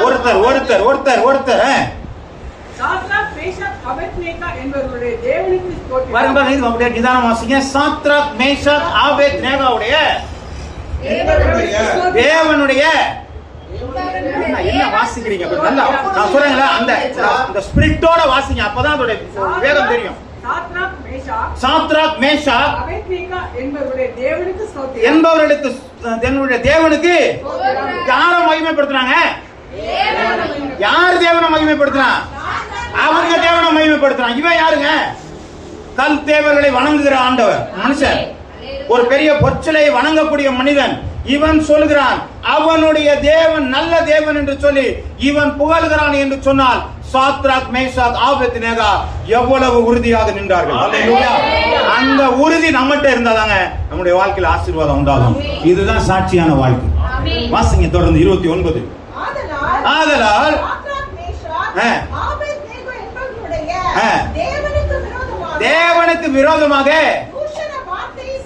ஒருத்தர் ஒருத்தர் ஒருத்தர் ஒருத்தர் சாத்ராக் மேஷாக் அபேத்நேகோ என்பவருடைய தேவனுக்கு ஸ்தோத்திரம். வரும்போது இது அப்படியே நிதானம் வாசிங்க. சாத்ராக் மேஷாக் ஆபேத்நேகோவுடைய தேவனுடைய என்ன வாசிக்கிறீங்க? நான் சொல்றேன்ல, அந்த ஸ்பிரிட்டோட வாசிங்க, அப்பதான் அதோட வேகம் தெரியும். சாத்ராக் மேஷாக் அபேத்நேகோ என்பவருடைய தேவனுக்கு ஸ்தோத்திரம். என்பவர்களுக்கு என்னுடைய தேவனுக்கு யாரை மகிமைப்படுத்துறாங்க? யார் தேவனை மகிமைப்படுத்துறான்? அவங்க தேவனை மகிமைப்படுத்துறான். இவன் யாருங்க? கல் தேவர்களை வணங்குகிற ஆண்டவர் மனுஷன், ஒரு பெரிய பொற்சிலையை வணங்கக்கூடிய மனிதன். இவன் சொல்கிறான் அவனுடைய தேவன் நல்ல தேவன் என்று சொல்லி இவன் புகழ்கிறான் என்று சொன்னால் சாத்ராக் மேஷாக் ஆபேத்நேகோ எவ்வளவு உறுதியாக நின்றார்கள். அல்லேலூயா. அந்த உறுதி நம்மகிட்ட இருந்தாதாங்க நம்முடைய வாழ்க்கையில் ஆசீர்வாதம் உண்டாகும். இதுதான் சாட்சியான வாழ்க்கை. வாசிங்க தொடர்ந்து 29. ஆதலால் தேவனுக்கு விரோதமாக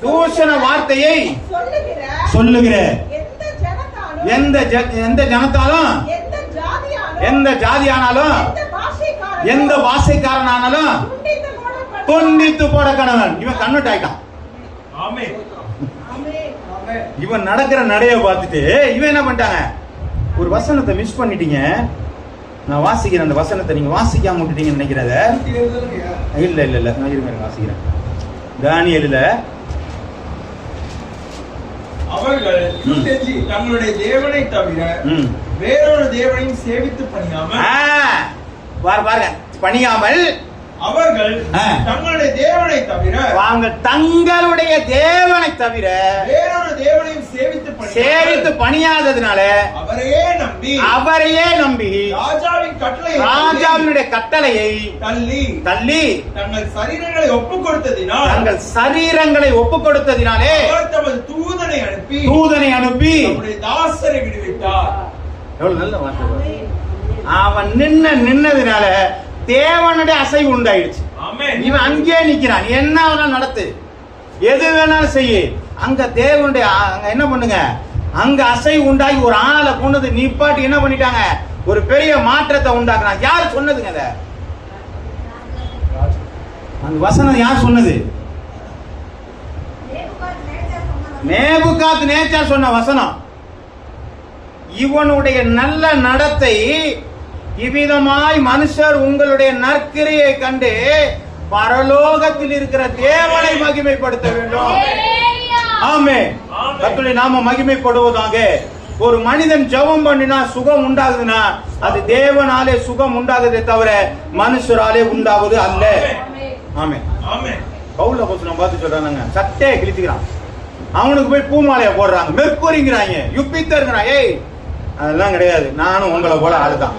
தூஷண வார்த்தையை சொல்லுகிற எந்த ஜனத்தாலும், எந்த ஜாதியானாலும், எந்த பாஷைக்காரனானாலும் துண்டித்து போட கணவன். இவன் கன்வெர்ட் ஆயிட்டான். இவன் நடக்கிற நடைய பார்த்துட்டு இவன் என்ன பண்ணிட்டாங்க? ஒரு வசனத்தை மிஸ் பண்ணிட்டீங்க, நான் வாசிக்கிறேன். அந்த வசனத்தை நீங்க வாசிக்காம விட்டுட்டீங்கன்னு நினைக்கிறத. இல்ல இல்ல இல்ல, நான் இருங்க வாசிக்கிறேன். தானியேலில் அவர்கள் தங்களுடைய தேவனை தவிர வேறொரு தேவனையும் சேவித்து பணியாமல் அவர்கள் தங்களுடைய தேவனை தவிர தங்களுடைய தேவனை தவிர வேறொரு தேவனையும் சேவித்து பணியாததுனால அவரையே நம்பி ராஜாவினுடைய கட்டளையை தள்ளி தங்கள் சரீரங்களை ஒப்புக் கொடுத்ததினாலே அவர் தமது தூதனை அனுப்பி தாசரை விடுவித்தார். எவ்வளவு நல்ல வார்த்தை. அவன் நின்னதுனால தேவனுடைய அசைவு உண்டாயிடுச்சு. இவன் அங்கே நிக்கிறான். என்ன வேணாலும் நடத்து, எது வேணாலும் செய்ய. அங்க தேவனுடைய அங்க என்ன பண்ணுங்க, அங்க அசைவு உண்டாகி ஒரு ஆளை கொண்டது நிப்பாட்டி என்ன பண்ணிட்டாங்க, ஒரு பெரிய மாற்றத்தை உண்டாக்குறான். யார் சொன்னதுங்க அத? அந்த வசனம் யார் சொன்னது? நேபுகாத்நேச்சார் சொன்ன வசனம். இவனுடைய நல்ல நடத்தை, இவ்விதமாய் மனுஷர் உங்களுடைய நற்கிரியை கண்டு பரலோகத்தில் இருக்கிற தேவனை மகிமைப்படுத்த வேண்டும். ஆமென். கர்த்தருடைய நாமம் மகிமைப்படுவதாக. ஒரு மனிதன் ஜெபம் பண்ணினா சுகம் உண்டாகுதுன்னா அது தேவனாலே சுகம் உண்டாகுதே தவிர மனுஷராலே உண்டாவது அல்ல. ஆமென். பவுல் அப்போஸ்தலன் பார்த்து சொல்றாங்க, சட்டையை கிழிச்சுக்கிறான், அவனுக்கு போய் பூமாலைய போடுறாங்க, மெர்க்குரிங்கிறாங்க, யுப்பித்தர்ங்கிறான். ஏய், அதெல்லாம் கிடையாது, நானும் உங்களை போல ஆளுதான்.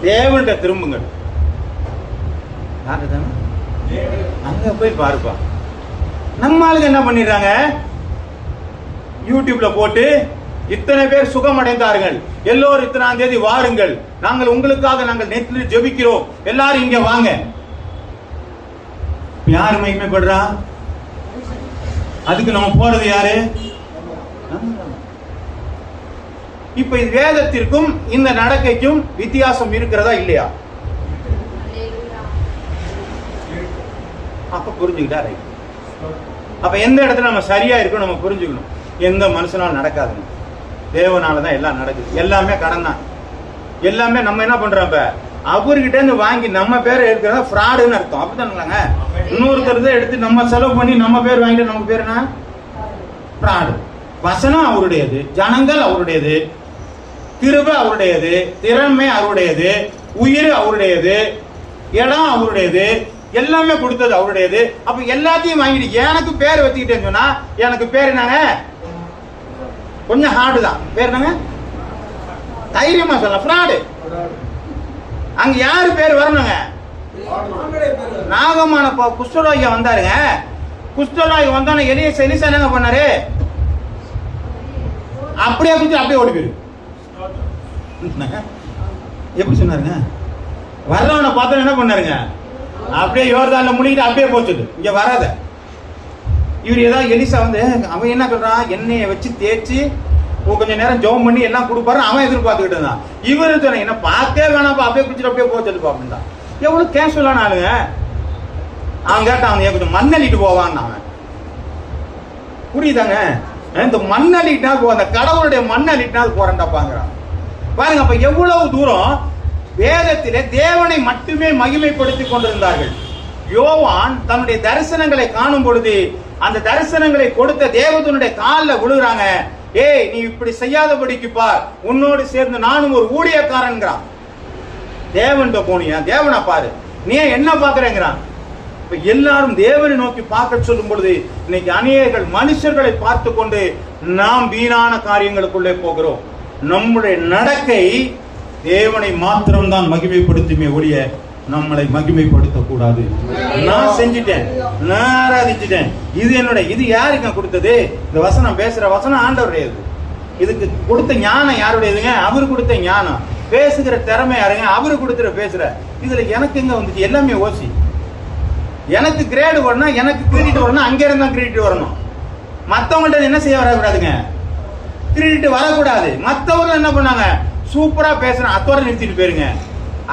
தேவன்கிட்ட திரும்புங்க. அங்க போய் பாருப்பா. நம்ம ஆளுங்க என்ன பண்ணிடுறாங்க, யூடியூப்ல போட்டு இத்தனை பேர் சுகம் அடைந்தார்கள், எல்லோரும் இத்தனாம் தேதி வாருங்கள், நாங்கள் உங்களுக்காக நாங்கள் நெற்றில் ஜெபிக்கிறோம், எல்லாரும் இங்க வாங்க. யாரு மகிமைப்படுறா? அதுக்கு நம்ம போறது யாரு? இப்ப இது வேதத்திற்கும் இந்த நடக்கைக்கும் வித்தியாசம் இருக்கிறதா இல்லையா? அப்ப புரிஞ்சுக்கிட்டா ரைட். அப்ப எந்த இடத்துல நம்ம சரியா இருக்கோம் நம்ம புரிஞ்சுக்கணும். எந்த மனுஷனாலும் நடக்காதுங்க, தேவனாலதான் எல்லாம் நடக்குது. எல்லாமே கடன் தான். எல்லாமே நம்ம என்ன பண்றோம், இப்ப அவர்கிட்ட இருந்து வாங்கி நம்ம பேரை எடுக்கிறதா ஃப்ராடுன்னு அர்த்தம். அப்படித்தானுங்களாங்க. இன்னொருத்தர் எடுத்து நம்ம செலவு பண்ணி நம்ம பேர் வாங்கிட்டு நமக்கு பேர் என்ன? பிராடு. வசனம் அவருடையது, ஜனங்கள் அவருடையது, கிருபை அவருடையது, திறமை அவருடையது, உயிர் அவருடையது, இடம் அவருடையது, எல்லாமே கொடுத்தது அவருடையது. அப்ப எல்லாத்தையும் வாங்கிட்டு எனக்கு பேர் வச்சுக்கிட்டேன்னு சொன்னா எனக்கு பேர் என்னங்க? கொஞ்சம் ஹார்டு தான். பேர் என்னங்க? தைரியமா சொல்ல ஃப்ராடு. அங்க யாரு பேர் வரணுங்க? நாகமான குஷ்டரோகி வந்தாருங்க. குஷ்டரோகி வந்தோன்னு எலிசா என்னங்க பண்ணாரு? அப்படியே குடிச்சு அப்படியே ஓடி போயிரு. எப்படி சொன்னாருங்க? வர்றவனை பார்த்தா என்ன பண்ணாருங்க? அப்படியே யோர்தான்ல முழுகிட்டு அப்படியே போச்சுது. இங்க வராத. இவர் ஏதாவது எலிசா வந்து அவன் என்ன சொல்றான்? எண்ணெயை வச்சு தேய்ச்சி கொஞ்ச நேரம் ஜெபம் பண்ணி எல்லாம் கொடுப்பாரு. அவன் எதிர்பார்த்துக்கிட்டு இருந்தான். இவரு சொன்ன என்ன பார்க்கவே வேணாப்பா, அப்படியே குடிச்சிட்டு அப்படியே போச்சுப்பா அப்படின்னா. எவ்வளவு கேஷுவலான ஆளுங்க. அவன் கேட்டான், அவன் கொஞ்சம் மண்ணள்ளிட்டு போவான்னு. அவன் புரியுதாங்க? இந்த மண்ணள்ளிட்டா போ, அந்த கடவுளுடைய மண்ணள்ளிட்டா போறேன்டாப்பாங்கிறான். பாருங்க, அப்ப எவ்வளவு தூரம் வேதத்திலே தேவனை மட்டுமே மகிமைப்படுத்திக் கொண்டிருந்தார்கள். யோவான் தன்னுடைய தரிசனங்களை காணும் பொழுது அந்த தரிசனங்களை கொடுத்த தேவதனுடைய காலில் விழுகிறாங்க. ஏய், நீ இப்படி செய்யாதபடிக்கு பார், உன்னோடு சேர்ந்து நானும் ஒரு ஊழியக்காரன்கிறான். தேவன் போனியா? தேவனை பாரு, நீ என்ன பாக்குறேங்கிறான். இப்ப எல்லாரும் தேவனை நோக்கி பார்க்க சொல்லும் பொழுது இன்னைக்கு அநேகர்கள் மனுஷர்களை பார்த்து கொண்டு நாம் வீணான காரியங்களுக்குள்ளே போகிறோம். நம்முடைய நடக்கை தேவனை மாத்திரம்தான் மகிமைப்படுத்துமே ஒழிய நம்மளை மகிமைப்படுத்த கூடாது. நான் செஞ்சிட்டேன், நான் ஆராதிச்சிட்டேன், இது என்னுடைய, இது யாருக்கு கொடுத்தது? இந்த வசனம் பேசுற வசனம் ஆண்டவருடையது. இதுக்கு கொடுத்த ஞானம் யாருடையதுங்க? அவரு கொடுத்த ஞானம். பேசுகிற திறமை யாருங்க? அவரு கொடுத்துற பேசுற. இதுல எனக்கு எங்க வந்துச்சு? எல்லாமே ஓசி. எனக்கு கிரேடு வரணும், எனக்கு கிரெடிட் வரணும், அங்க இருந்தா கிரெடிட் வரணும். மத்தவங்கள்ட்ட என்ன செய்ய வரக்கூடாதுங்க? கிரெடிட் வரக்கூடாது. மத்தவர்கள் என்ன பண்ணாங்க? சூப்பரா பேசுறேன், அத்தோட நிறுத்திட்டு போயிருங்க.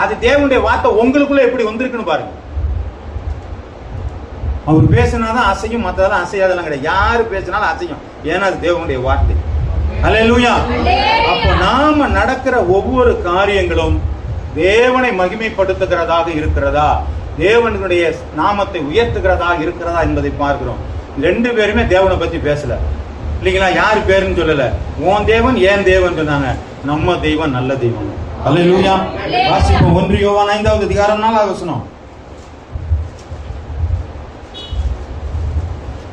அது தேவனுடைய வார்த்தை உங்களுக்குள்ள எப்படி வந்திருக்குன்னு பாருங்க. அவர் பேசினாதான் அசையும், மற்றதெல்லாம் அசையாதெல்லாம் கிடையாது. யாரு பேசினாலும் அசையும், ஏன்னா அது தேவனுடைய வார்த்தை. அல்லேலூயா. அப்ப நாம நடக்கிற ஒவ்வொரு காரியங்களும் தேவனை மகிமைப்படுத்துகிறதாக இருக்கிறதா, தேவனுடைய நாமத்தை உயர்த்துகிறதா இருக்கிறதா என்பதை பார்க்கிறோம். ரெண்டு பேருமே தேவனை பத்தி பேசல இல்லைங்களா? யாரு பேருன்னு சொல்லல. உன் தேவன் ஏன் தேவன் சொன்னாங்க. நம்ம தெய்வம் நல்ல தெய்வம். அல்லேலூயா. வாசிப்போம் 1 யோவான் 5வது அதிகாரம் 4வது வசனம்.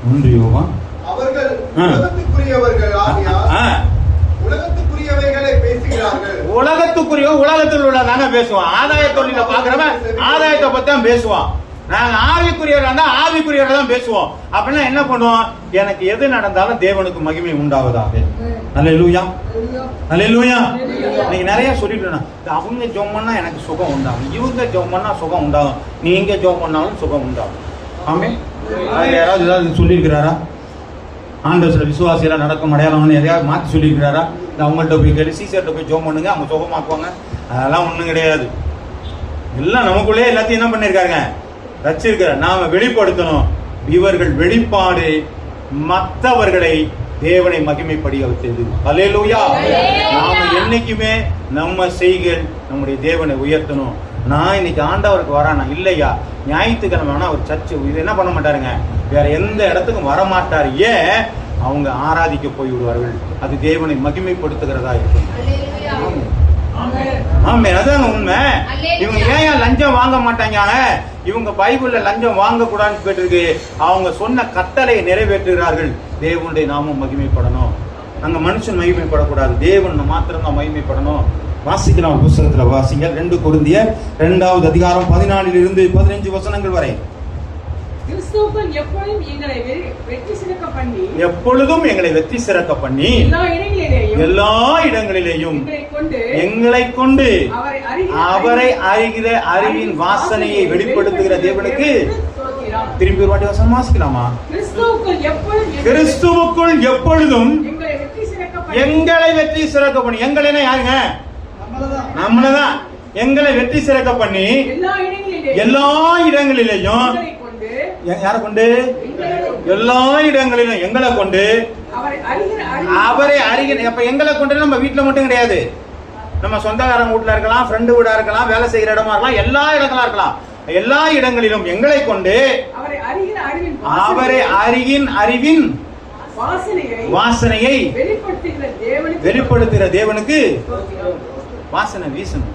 1 யோவான். அவர்கள் உலகத்துக்குரியவர்கள் ஆகியால் உலகத்துக்குரியவைகளை பேசுகிறார்கள். உலகத்துக்குரிய உலகத்தில் உள்ளதாங்க பேசுவான். ஆதாய தொழில பாக்குறவன் ஆதாயத்தை பத்தி தான் பேசுவான். நாங்க ஆவிக்குரியவர்களா இருந்தா ஆவிக்குரியவர்களா தான் பேசுவோம். அப்படின்னா என்ன பண்ணுவோம்? எனக்கு எது நடந்தாலும் தேவனுக்கு மகிமை உண்டாவதாக. அல்லேலூயா, அல்லேலூயா. நீங்க நிறைய சொல்லிட்டு, அவங்க ஜெபம் பண்ணா எனக்கு சுகம் உண்டாகும், இவங்க ஜெபம் பண்ணா சுகம் உண்டாகும், நீங்க ஜெபம் பண்ணாலும் சுகம் உண்டாகும். ஆமே. யாராவது ஏதாவது சொல்லியிருக்கிறாரா? ஆண்டவர் சில விசுவாசியெல்லாம் நடக்கும் அடையாளம்னு எதையாவது மாற்றி சொல்லியிருக்கிறாரா? அவங்கள்ட்ட போய் கேட்டு சீசர்கிட்ட போய் ஜெபம் பண்ணுங்க, அவங்க சுகமாக்குவாங்க. அதெல்லாம் ஒன்றும் கிடையாது. எல்லாம் நமக்குள்ளே எல்லாத்தையும் என்ன பண்ணியிருக்காங்க? ரச்சிருக்கிற. நாம வெளிப்படுத்தணும். இவர்கள் வெளிப்பாடு மற்றவர்களை தேவனை மகிமைப்படிய வைத்தது. அல்லேலூயா. நாம என்னைக்குமே நம்ம செய்கள் நம்முடைய தேவனை உயர்த்தணும். நான் இன்னைக்கு ஆண்டவருக்கு வரானா இல்லையா? ஞாயிற்றுக்கிழமை வேணா அவர் சர்ச்சு இது என்ன பண்ண மாட்டாருங்க, வேற எந்த இடத்துக்கும் வரமாட்டார். ஏன்? அவங்க ஆராதிக்க போய் விடுவார்கள். அது தேவனை மகிமைப்படுத்துகிறதா இருக்கும். ஆமே, அதான் உண்மை. இவங்க ஏன் லஞ்சம் வாங்க மாட்டாங்க? இவங்க பைபிள்ல லஞ்சம் வாங்க கூடாதுன்னு கேட்டிருக்கு. அவங்க சொன்ன கட்டளையை நிறைவேற்றுகிறார்கள். தேவனுடைய நாமம் மகிமைப்படணும். அங்க மனுஷன் மகிமைப்படக்கூடாது, தேவன் மாத்திரம் தான் மகிமைப்படணும். வாசிக்கலாம், புத்தகத்துல வாசிங்க. 2 கொரிந்தியர் 2வது அதிகாரம் 14 to 15 வசனங்கள் வரை. கிறிஸ்துவுக்குள் எப்பொழுதும் எங்களை வெற்றி சிறக்க பண்ணி, எப்பொழுதும் எங்களை வெற்றி சிறக்க பண்ணி, எல்லா இடங்களிலேயும் எங்களை கொண்டு அவரை அறிகிற அறிவின் வாசனையை வெளிப்படுத்துகிற தேவனுக்கு. திரும்பி ஒரு வாட்டி வசனம் வாசிக்கலாமா? கிறிஸ்துவுக்குள் எப்பொழுதும் எங்களை வெற்றி சிறக்க பண்ணி. எங்களை யாருங்க? நம்மளதான். எங்களை வெற்றி சிறக்க பண்ணி எல்லா இடங்களிலேயும் யாரை கொண்டு? எல்லா இடங்களிலும் எங்களை கொண்டு அவரை அறிகிற. அப்ப எங்களை கொண்டு நம்ம வீட்டுல மட்டும் கிடையாது, நம்ம சொந்தக்காரங்க வீட்டுல இருக்கலாம், ஃப்ரெண்டு வீடா இருக்கலாம், வேலை செய்யற இடமா இருக்கலாம், எல்லா இடங்களா இருக்கலாம். எல்லா இடங்களிலும் எங்களை கொண்டு அவரை அறிகின் அறிவின் வாசனையை வெளிப்படுத்துகிற தேவனுக்கு வாசனை வீசணும்.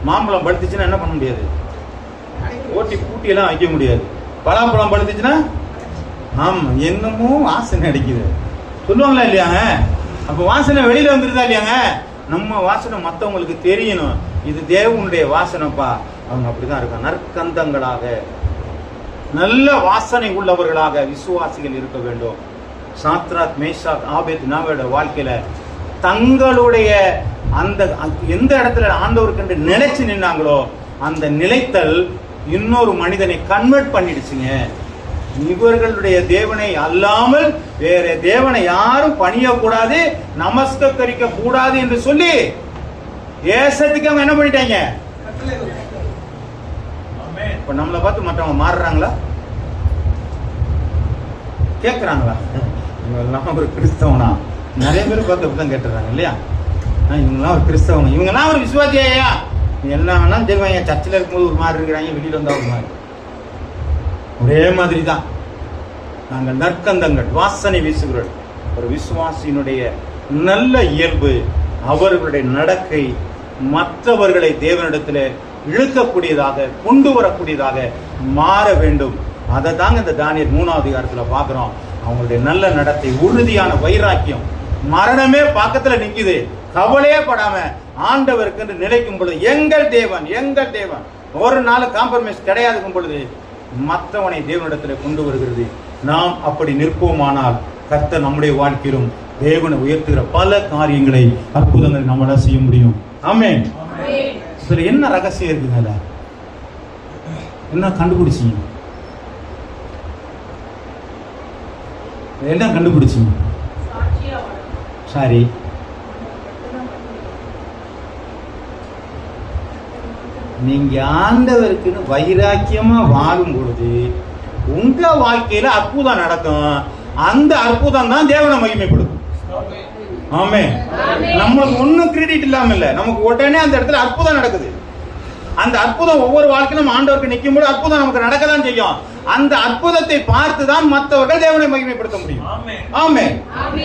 மாம்பழம் படுத்துச்சுன்னா என்ன பண்ண முடியாது, ஓட்டி பூட்டி எல்லாம் வைக்க முடியாது. பலாப்பழம் படுத்துச்சுன்னா ஆமா என்னமோ வாசனை அடிக்குது சொல்லுவாங்களா இல்லையாங்க? அப்ப வாசனை வெளியில வந்துருதா இல்லையாங்க? நம்ம வாசனை மற்றவங்களுக்கு தெரியணும், இது தேவனுடைய வாசனைப்பா. அவங்க அப்படிதான் இருக்காங்க. நற்கந்தங்களாக நல்ல வாசனை உள்ளவர்களாக விசுவாசிகள் இருக்க வேண்டும். சாத்ராக் மேஷாக் ஆபேத்நேகோவோட வாழ்க்கையில தங்களுடைய அந்த எந்த இடத்துல ஆண்டவருக்கு நிலைச்சு நின்னாங்களோ அந்த நிலைத்தல் இன்னொரு மனிதனை கன்வெர்ட் பண்ணிடுச்சுங்க. இவர்களுடைய தேவனை அல்லாமல் வேற தேவனை யாரும் பணியக்கூடாது, நமஸ்கரிக்க கூடாது என்று சொல்லி தேசத்துக்கு அவங்க என்ன பண்ணிட்டாங்க? இப்ப நம்மளை பார்த்து மற்றவங்க மாறுறாங்களா, கேட்கிறாங்களா? இவங்கெல்லாம் ஒரு கிறிஸ்தவனா? நிறைய பேர் பார்த்து அப்படிதான் கேட்டுறாங்க இல்லையா? இவங்கெல்லாம் ஒரு கிறிஸ்தவங்க, இவங்கெல்லாம் ஒரு விசுவாசியா? எல்லாம் வேணாலும் தெரிவாங்க. சர்ச்சில் இருக்கும்போது ஒரு மாதிரி இருக்கிறாங்க, வெளியில் வந்தா ஒரு மாதிரி. ஒரே மாதிரி தான் நாங்கள் நற்கந்தங்கள், வாசனை வீசுகிறோம். ஒரு விசுவாசியினுடைய நல்ல இயல்பு, அவர்களுடைய நடக்கை மற்றவர்களை தேவனிடத்தில் இழுக்கக்கூடியதாக, கொண்டு வரக்கூடியதாக மாற வேண்டும். அதை தாங்க இந்த தானியேல் 3ஆவது அதிகாரத்தில் பார்க்கிறோம். அவங்களுடைய நல்ல நடத்தை, உறுதியான வைராக்கியம், மரணமே பக்கத்துல நிக்குது, கவலையே படாம ஆண்டவருக்கு என்று நிலைக்கும் பொழுது, எங்கள் தேவன் எங்கள் தேவன், ஒரு நாள் காம்ப்ரமைஸ் கிடையாதுக்கும் பொழுது மற்றவனை தேவனிடத்தில் கொண்டு வருகிறது. நாம் அப்படி நிற்போமானால் கர்த்தர் நம்முடைய வாழ்க்கையிலும் தேவனை உயர்த்துகிற பல காரியங்களை, அற்புதங்களை நம்மளால செய்ய முடியும். ஆமென். இதுல என்ன ரகசியம் இருக்குங்க? என்ன கண்டுபிடிச்சீங்க? என்ன கண்டுபிடிச்சீங்க? சரி, நீங்க ஆண்டவருக்குன்னு வைராக்கியமா வாழும் பொழுது உங்க வாழ்க்கையில அற்புதம் நடக்கும். அந்த அற்புதம் தான் தேவனை மகிமைப்படுத்தும். ஆமே. நம்மளுக்கு ஒன்னும் கிரெடிட் இல்லாம இல்ல, நமக்கு உடனே அந்த இடத்துல அற்புதம் நடக்குது. அந்த அற்புதம் ஒவ்வொரு வாழ்க்கையிலும் ஆண்டவருக்கு நிற்கும் போது அற்புதம் நமக்கு நடக்கதான் செய்யும். அந்த அற்புதத்தை பார்த்துதான் மற்றவர்கள் தேவனை மகிமைப்படுத்த முடியும். ஆமே.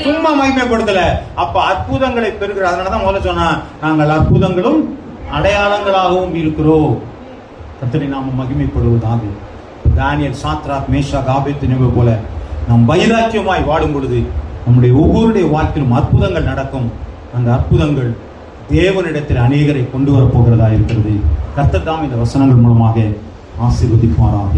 சும்மா மகிமைப்படுத்தல. அப்ப அற்புதங்களை பெறுகிற, அதனாலதான் முதல்ல சொன்னா, நாங்கள் அற்புதங்களும் அடையாளங்களாகவும் இருக்கிறோம். கர்த்தரை நாம மகிமைப்படுவதாக. தானியேல், சாத்ராக், மேஷாக், ஆபேத்நேகோ போல நாம் வைராக்கியமாய் வாடும் பொழுது நம்முடைய ஒவ்வொருடைய வாழ்க்கையிலும் அற்புதங்கள் நடக்கும். அந்த அற்புதங்கள் தேவனிடத்தில் அநேகரை கொண்டு வரப்போகிறதா இருக்கிறது. கர்த்தர் தாம் இந்த வசனங்கள் மூலமாக ஆசீர்வதிப்பாராக.